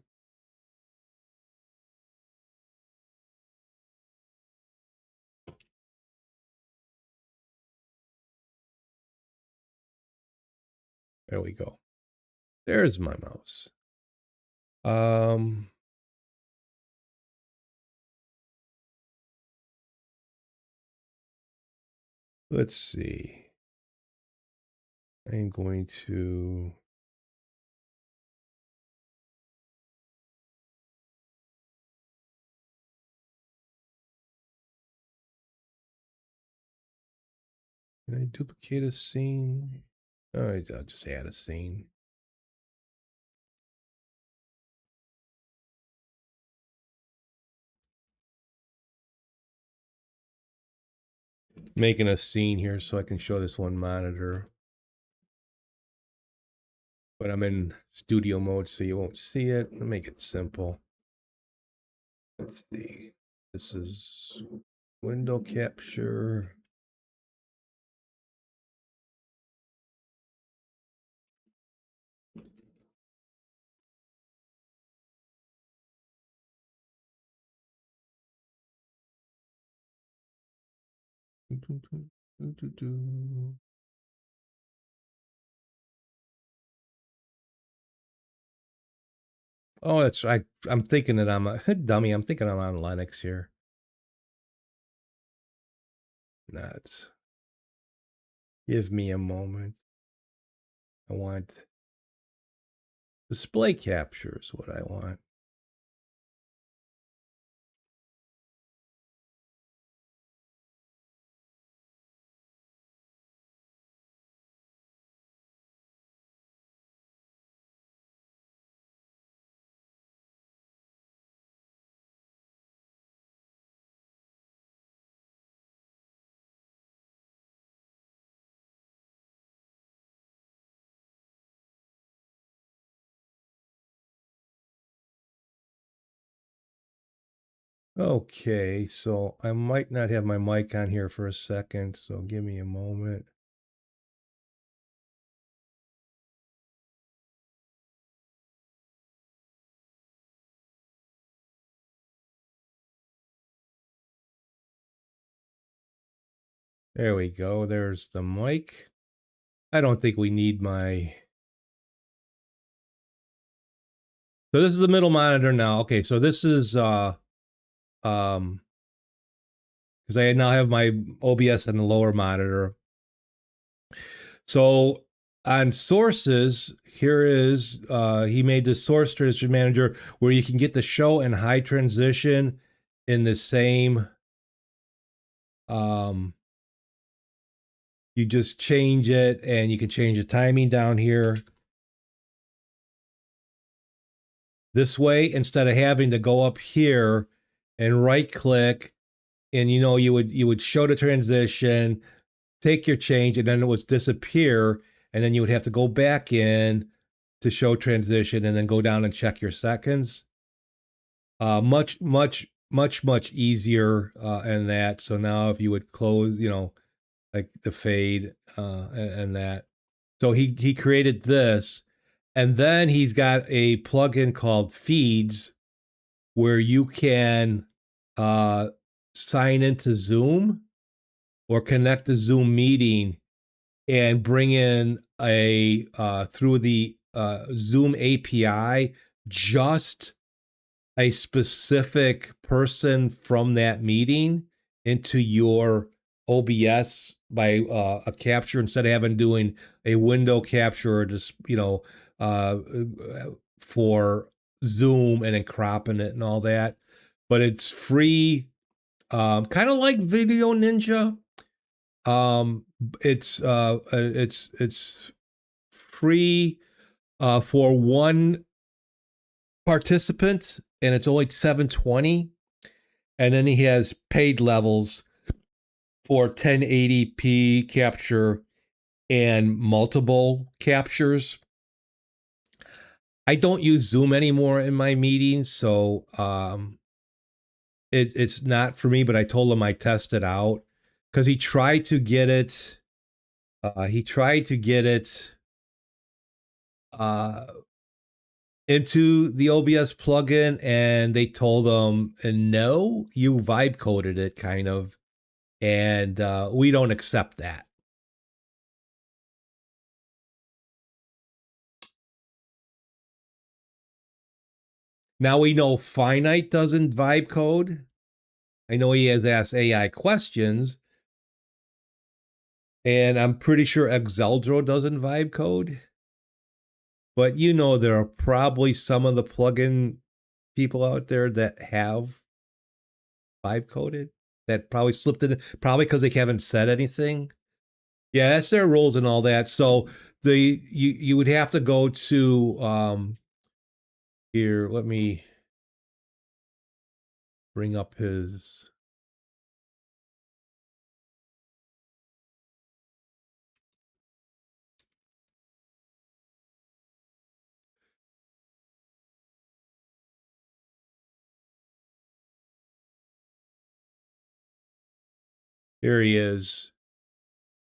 There we go. There's my mouse. Let's see. I'm going to. Can I duplicate a scene? All right, I'll just add a scene. Making a scene here so I can show this one monitor. But I'm in studio mode, so you won't see it. I'll make it simple. Let's see. This is window capture. Oh, that's right. I'm thinking that I'm a dummy. I'm thinking I'm on Linux here. Nuts. Give me a moment. I want display capture is what I want. Okay, so I might not have my mic on here for a second, so give me a moment. There we go. There's the mic. I don't think we need my. So this is the middle monitor now. Okay, so this is because I now have my OBS on the lower monitor. So on sources, here is he made the source transition manager where you can get the show and high transition in the same. You just change it, and you can change the timing down here. This way, instead of having to go up here and right click, and you would show the transition, take your change, and then it would disappear, and then you would have to go back in to show transition and then go down and check your seconds. Much easier in that. So now if you would close, like the fade and that. So he created this, and then he's got a plugin called Feeds where you can sign into Zoom or connect the Zoom meeting and bring in a through the Zoom API just a specific person from that meeting into your OBS by a capture instead of having doing a window capture or just for zoom and then cropping it and all that. But it's free, kind of like Video Ninja. It's free for one participant, and it's only 720. And then he has paid levels for 1080p capture and multiple captures. I don't use Zoom anymore in my meetings, so it's not for me. But I told him I test it out because he tried to get it. He tried to get it uh, into the OBS plugin, and they told him, "No, you vibe coded it, kind of, and we don't accept that." Now we know Finite doesn't vibe code. I know he has asked AI questions, and I'm pretty sure Exeldro doesn't vibe code. But you know, there are probably some of the plugin people out there that have vibe coded that probably slipped in, probably because they haven't said anything. Yeah, that's their rules and all that. So you would have to go to here. Let me bring up his. Here he is.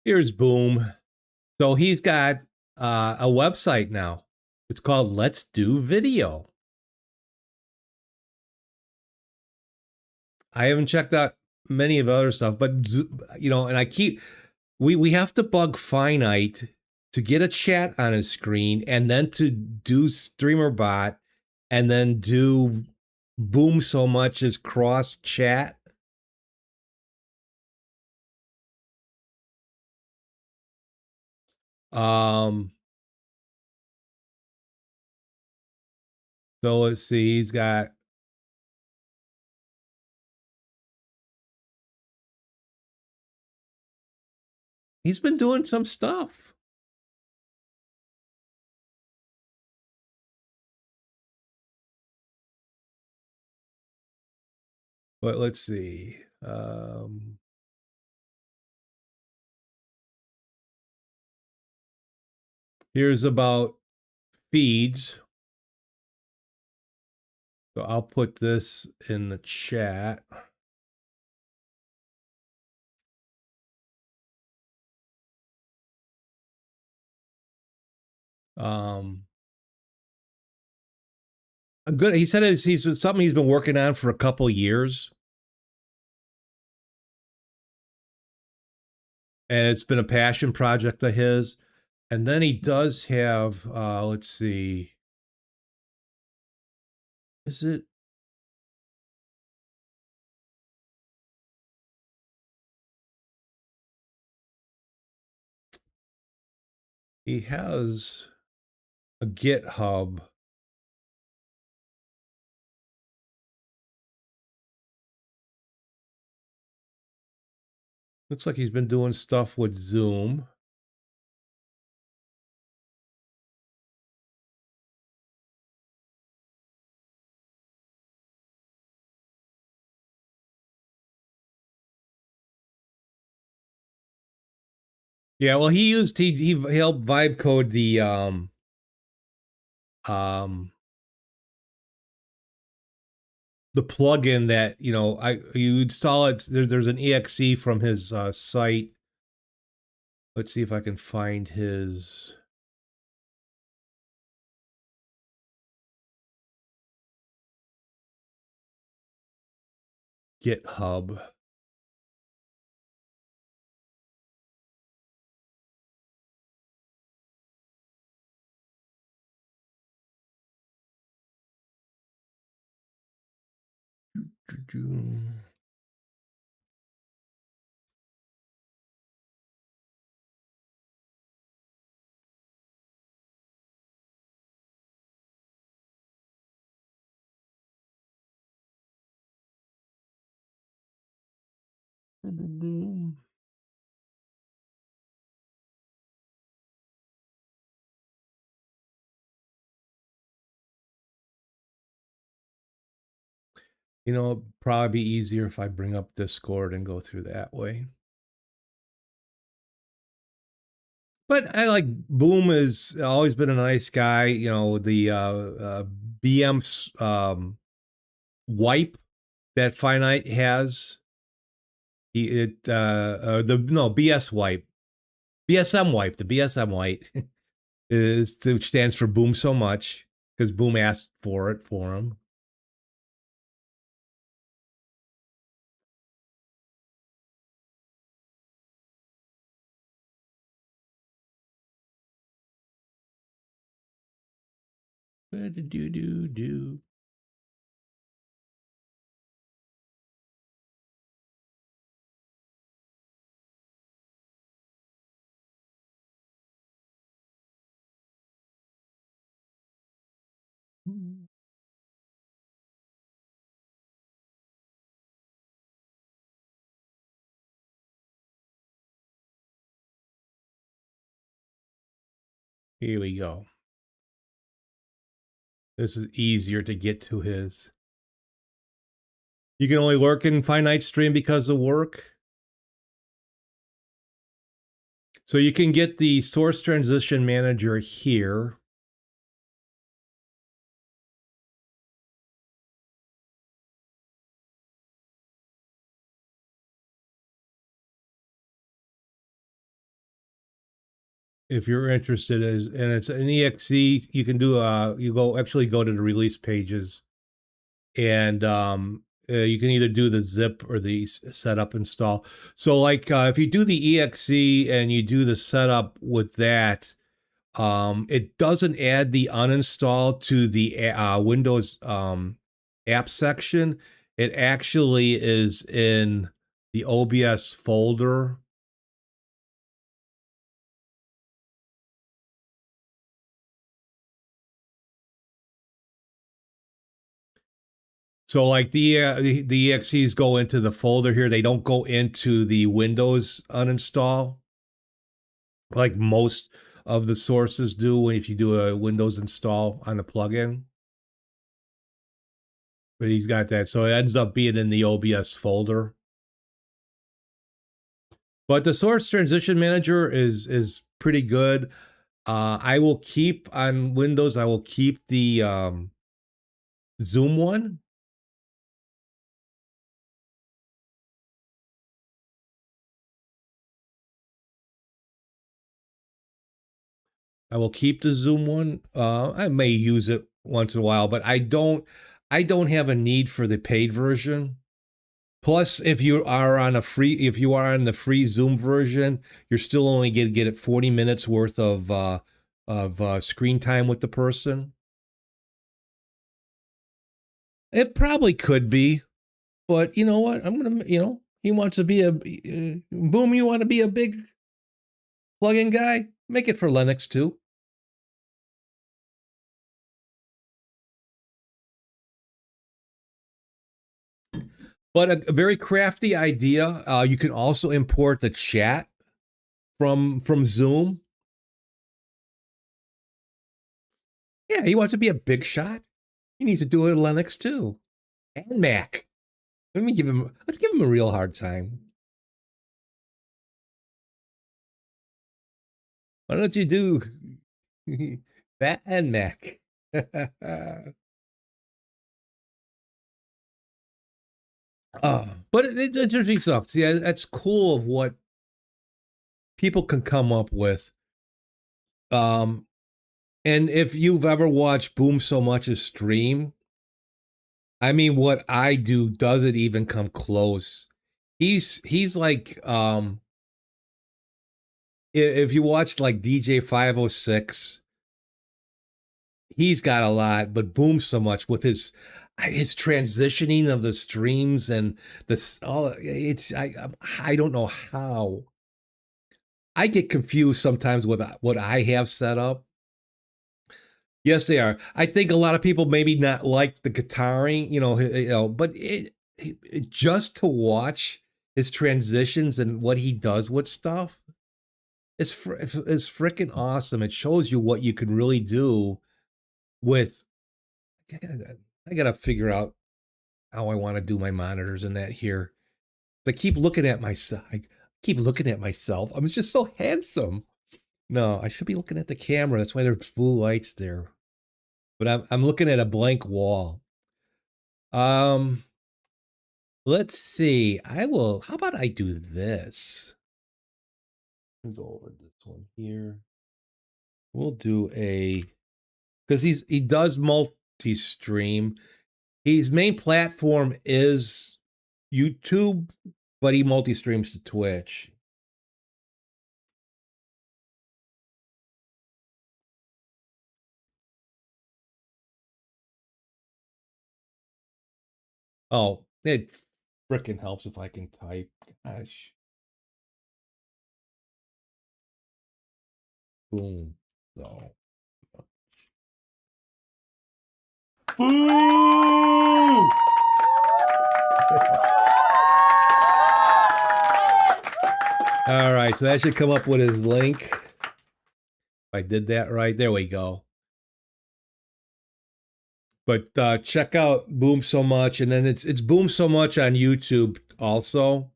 Here's Boom. So he's got a website now. It's called Let's Do Video. I haven't checked out many of the other stuff, but you know, and I keep we have to bug Finite to get a chat on his screen, and then to do StreamerBot, and then do Boom so much as cross chat. Um, so let's see, he's been doing some stuff. But let's see. Here's about feeds. So I'll put this in the chat. Um, good. He said he's something he's been working on for a couple years, and it's been a passion project of his. And then he does have, let's see, is it? He has a GitHub. Looks like he's been doing stuff with Zoom. Yeah, well, he helped vibe code um the plugin that, you know, you install it. There's an exe from his site. Let's see if I can find his. GitHub. You know, it'd probably be easier if I bring up Discord and go through that way. But I like Boom has always been a nice guy. You know, the BM's wipe that Finite has. The no BS wipe, BSM wipe, the BSM wipe is which stands for Boom so much because Boom asked for it for him. Do. Here we go. This is easier to get to his. You can only lurk in Finite Stream because of work. So you can get the source transition manager here. If you're interested, and it's an exe, you can do actually go to the release pages, and you can either do the zip or the setup install. So like if you do the exe and you do the setup with that, it doesn't add the uninstall to the Windows app section. It actually is in the OBS folder. So like the exes go into the folder here. They don't go into the Windows uninstall like most of the sources do if you do a Windows install on a plugin. But he's got that. So it ends up being in the OBS folder. But the source transition manager is pretty good. I will keep on Windows, I will keep the Zoom one. I will keep the Zoom one. I may use it once in a while, but I don't have a need for the paid version. Plus, if you are on the free Zoom version, you're still only going to get it 40 minutes worth of screen time with the person. It probably could be, but you know what? I'm gonna, he wants to be a Boom. You want to be a big plugin guy? Make it for Linux too. But a very crafty idea. You can also import the chat from Zoom. Yeah, he wants to be a big shot. He needs to do it in Linux too, and Mac. Let's give him a real hard time. Why don't you do that and Mac? But it's interesting stuff. See, that's cool of what people can come up with. And if you've ever watched Boom so much as stream, I mean, what I do doesn't even come close. He's like, if you watched like DJ 506, he's got a lot, but Boom so much with his transitioning of the streams and this all I don't know how. I get confused sometimes with what I have set up. Yes, they are. I think a lot of people maybe not like the guitaring, but it just to watch his transitions and what he does with stuff is freaking awesome. It shows you what you can really do with. I gotta figure out how I want to do my monitors and that here. I keep looking at myself. I keep looking at myself. I'm just so handsome. No, I should be looking at the camera. That's why there's blue lights there. But I'm looking at a blank wall. Let's see. I will. How about I do this? Go over this one here. We'll do a because he does multi-stream. His main platform is YouTube, but he multi-streams to Twitch. Oh, it frickin' helps if I can type. Gosh. Boom. So. Boo! All right, so that should come up with his link. If I did that right, there we go. But check out Boom So Much, and then it's Boom So Much on YouTube also.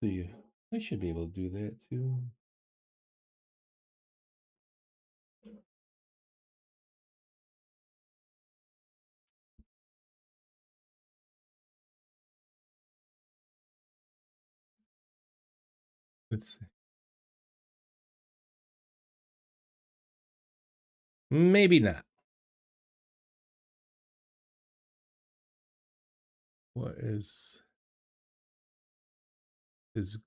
See, I should be able to do that too. Let's see. Maybe not. What is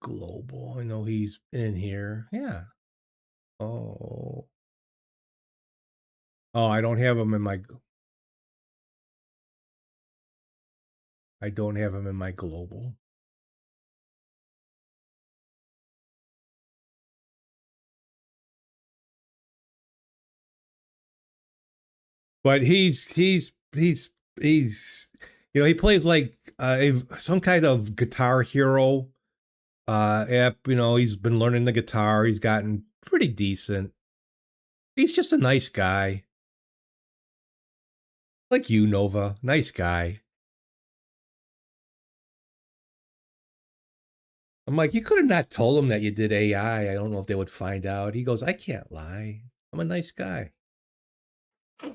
global? I know he's in here. Yeah. Oh. Oh, I don't have him in my. I don't have him in my global. But he's you know, he plays like some kind of Guitar Hero app. You know, he's been learning the guitar. He's gotten pretty decent. He's just a nice guy. Like you, Nova. Nice guy. I'm like, you could have not told him that you did AI. I don't know if they would find out. He goes, I can't lie. I'm a nice guy. I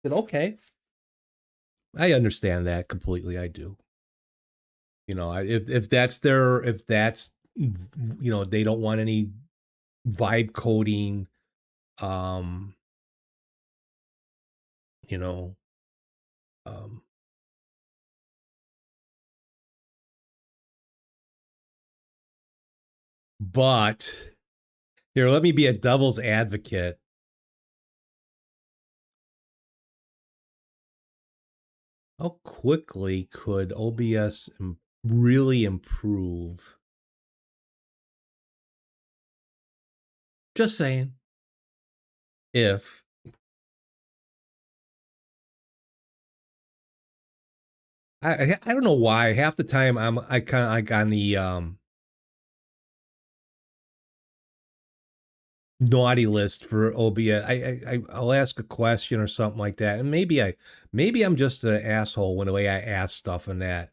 said, okay. I understand that completely. I do. You know, if that's you know, they don't want any vibe coding, you know, um, but here, let me be a devil's advocate. How quickly could OBS really improve? Just saying. If I don't know why half the time I kind of like on the naughty list for OBS. I'll ask a question or something like that, and maybe I'm just an asshole when the way I ask stuff and that.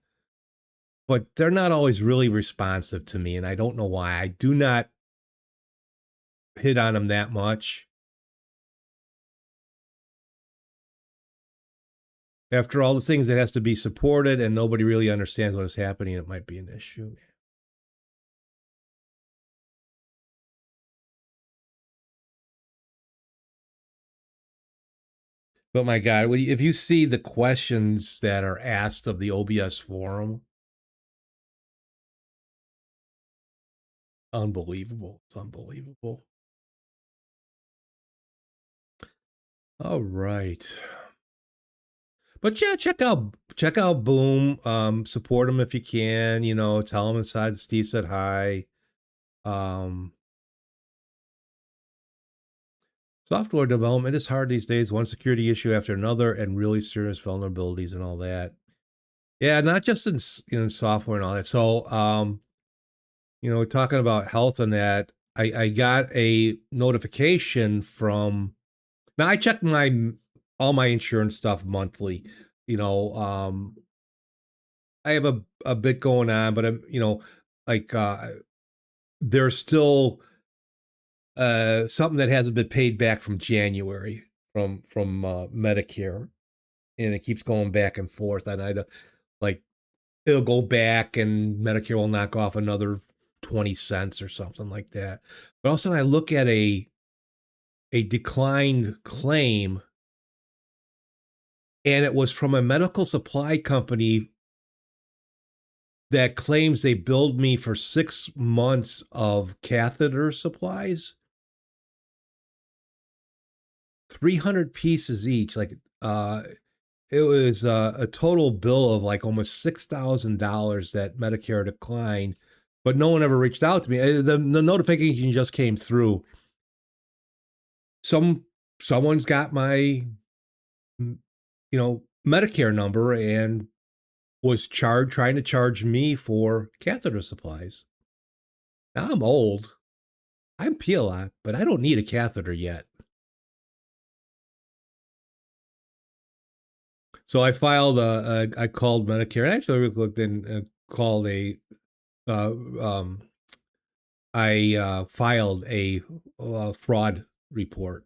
But they're not always really responsive to me, and I don't know why. I do not hit on them that much. After all the things that has to be supported and nobody really understands what is happening, it might be an issue. But my God, if you see the questions that are asked of the OBS forum, unbelievable. It's unbelievable. All right. But yeah, check out Boom. Support him if you can. You know, tell him inside Steve said hi. Software development is hard these days, one security issue after another, and really serious vulnerabilities and all that. Yeah, not just in software and all that. So, talking about health and that, I got a notification from now. I check my all my insurance stuff monthly. You know, I have a bit going on, but I'm like there's still something that hasn't been paid back from January from Medicare, and it keeps going back and forth. And like it'll go back, and Medicare will knock off another 20 cents or something like that. But also, I look at a declined claim, and it was from a medical supply company that claims they billed me for 6 months of catheter supplies, 300 pieces each. Like, it was a total bill of like almost $6,000 that Medicare declined, but no one ever reached out to me. The notification just came through. Someone's got my Medicare number and was trying to charge me for catheter supplies. Now I'm old. I'm pee a lot, but I don't need a catheter yet. So I filed I called Medicare. Actually, I looked and called uh, um, I filed a fraud report.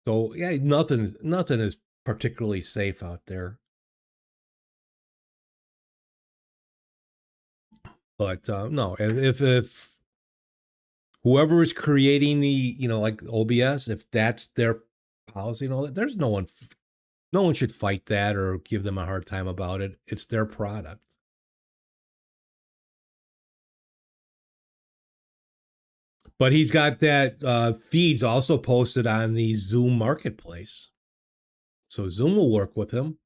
So yeah, nothing is particularly safe out there. But no, and if whoever is creating the like OBS, if that's their policy and all that, there's no one should fight that or give them a hard time about it. It's their product. But he's got that feeds also posted on the Zoom marketplace. So Zoom will work with him.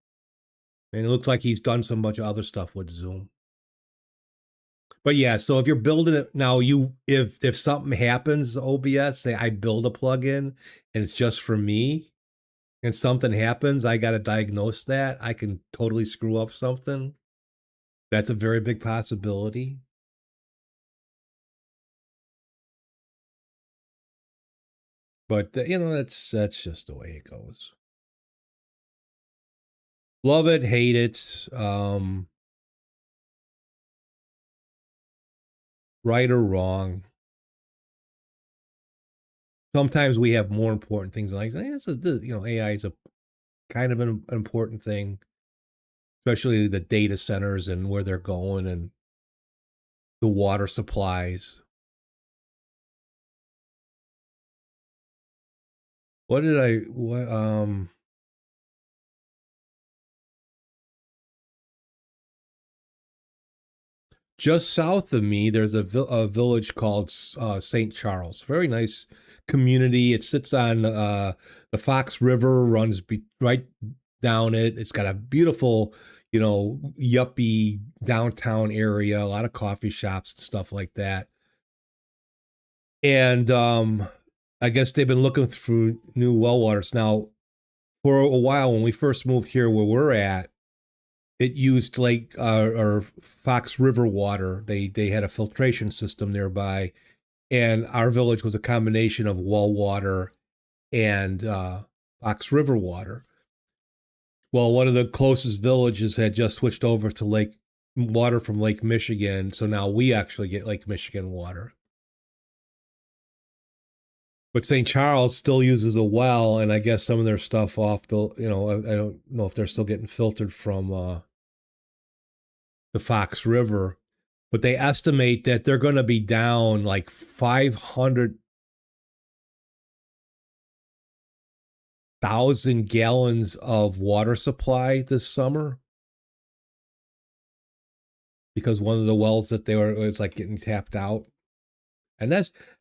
And it looks like he's done some bunch of other stuff with Zoom. But yeah, so if you're building it now, if something happens, OBS, say I build a plugin and it's just for me, and something happens, I got to diagnose that. I can totally screw up something. That's a very big possibility. But that's just the way it goes. Love it, hate it, right or wrong. Sometimes we have more important things like AI is a kind of an important thing, especially the data centers and where they're going and the water supplies. Just south of me, there's a village called St. Charles. Very nice community. It sits on the Fox River, runs right down it. It's got a beautiful, yuppie downtown area, a lot of coffee shops and stuff like that. And I guess they've been looking through new well waters. Now, for a while, when we first moved here where we're at, it used Lake or Fox River water. They had a filtration system nearby, and our village was a combination of well water and Fox River water. Well, one of the closest villages had just switched over to lake water from Lake Michigan, so now we actually get Lake Michigan water. But St. Charles still uses a well, and I guess some of their stuff off the, I don't know if they're still getting filtered from the Fox River, but they estimate that they're going to be down like 500,000 gallons of water supply this summer because one of the wells that was like getting tapped out, and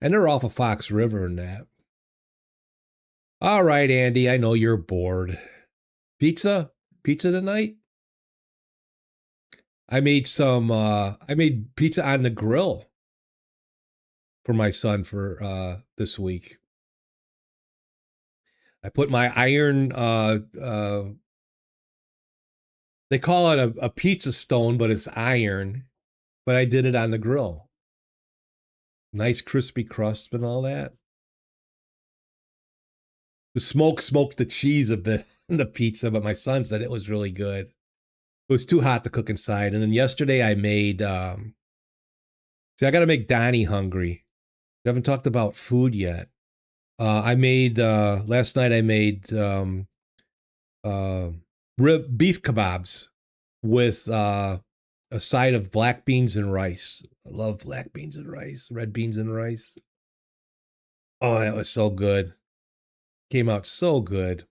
they're off of Fox River and that. All right, Andy, I know you're bored. Pizza tonight? I made pizza on the grill for my son for this week. I put my iron they call it a pizza stone, but it's iron. But I did it on the grill. Nice crispy crust and all that. The smoke smoked the cheese a bit in the pizza, but my son said it was really good. It was too hot to cook inside. And then yesterday I made see, I gotta make Donnie hungry. We haven't talked about food yet. I made last night I made beef kebabs with a side of black beans and rice. I love black beans and rice, red beans and rice. Oh, that was so good. Came out so good.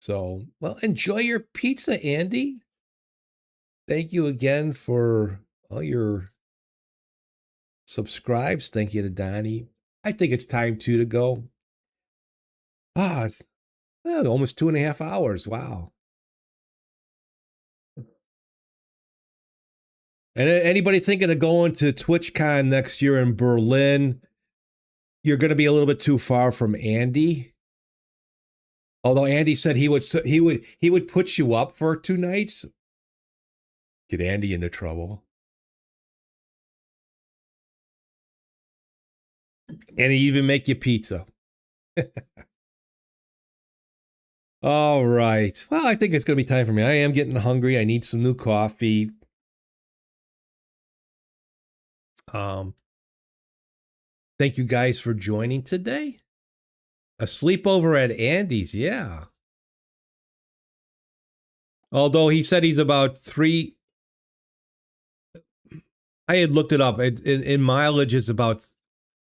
So, well, enjoy your pizza, Andy. Thank you again for all your subscribes. Thank you to Donnie. I think it's time to go. Almost 2.5 hours. Wow. And anybody thinking of going to TwitchCon next year in Berlin, you're going to be a little bit too far from Andy. Although Andy said he would put you up for 2 nights. Get Andy into trouble. And he even make you pizza. All right. Well, I think it's going to be time for me. I am getting hungry. I need some new coffee. Thank you guys for joining today. A sleepover at Andy's, yeah. Although he said he's about 3. I had looked it up. In mileage, it's about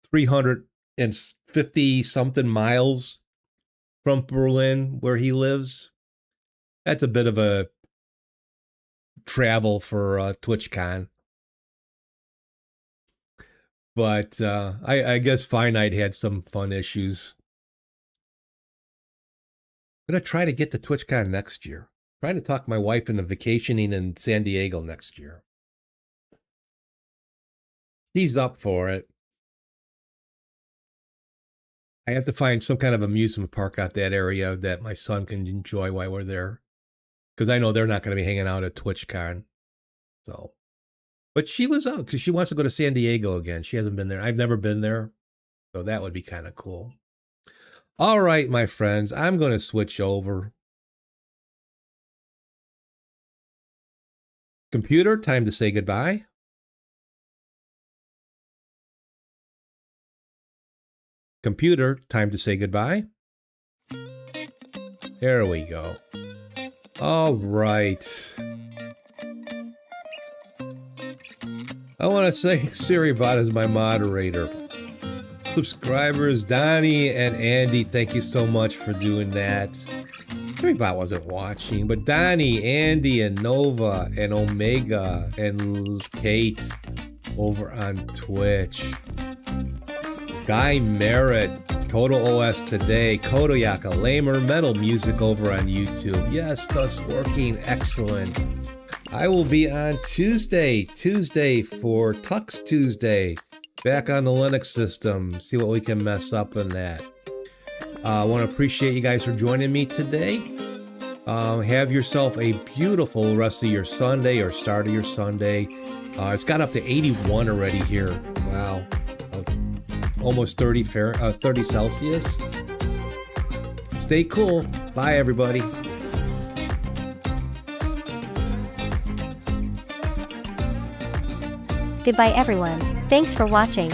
350 something miles from Berlin, where he lives. That's a bit of a travel for TwitchCon. But I guess Finite had some fun issues. I'm going to try to get to TwitchCon next year. Trying to talk my wife into vacationing in San Diego next year. He's up for it. I have to find some kind of amusement park out that area that my son can enjoy while we're there. Because I know they're not going to be hanging out at TwitchCon. So, but she was out because she wants to go to San Diego again. She hasn't been there. I've never been there. So that would be kind of cool. All right, my friends, I'm going to switch over. Computer, time to say goodbye. Computer, time to say goodbye. There we go. All right. I want to thank SiriBot as my moderator. Subscribers, Donnie and Andy, thank you so much for doing that. SiriBot wasn't watching, but Donnie, Andy, and Nova, and Omega, and Kate over on Twitch. Guy Merritt, Total OS Today, Kodoyaka, Lamer, Metal Music over on YouTube. Yes, thus working, excellent. I will be on Tuesday for Tux Tuesday. Back on the Linux system, see what we can mess up in that. I want to appreciate you guys for joining me today. Have yourself a beautiful rest of your Sunday or start of your Sunday. It's got up to 81 already here. Wow. Almost 30 Celsius. Stay cool. Bye, everybody.
Goodbye, everyone. Thanks for watching.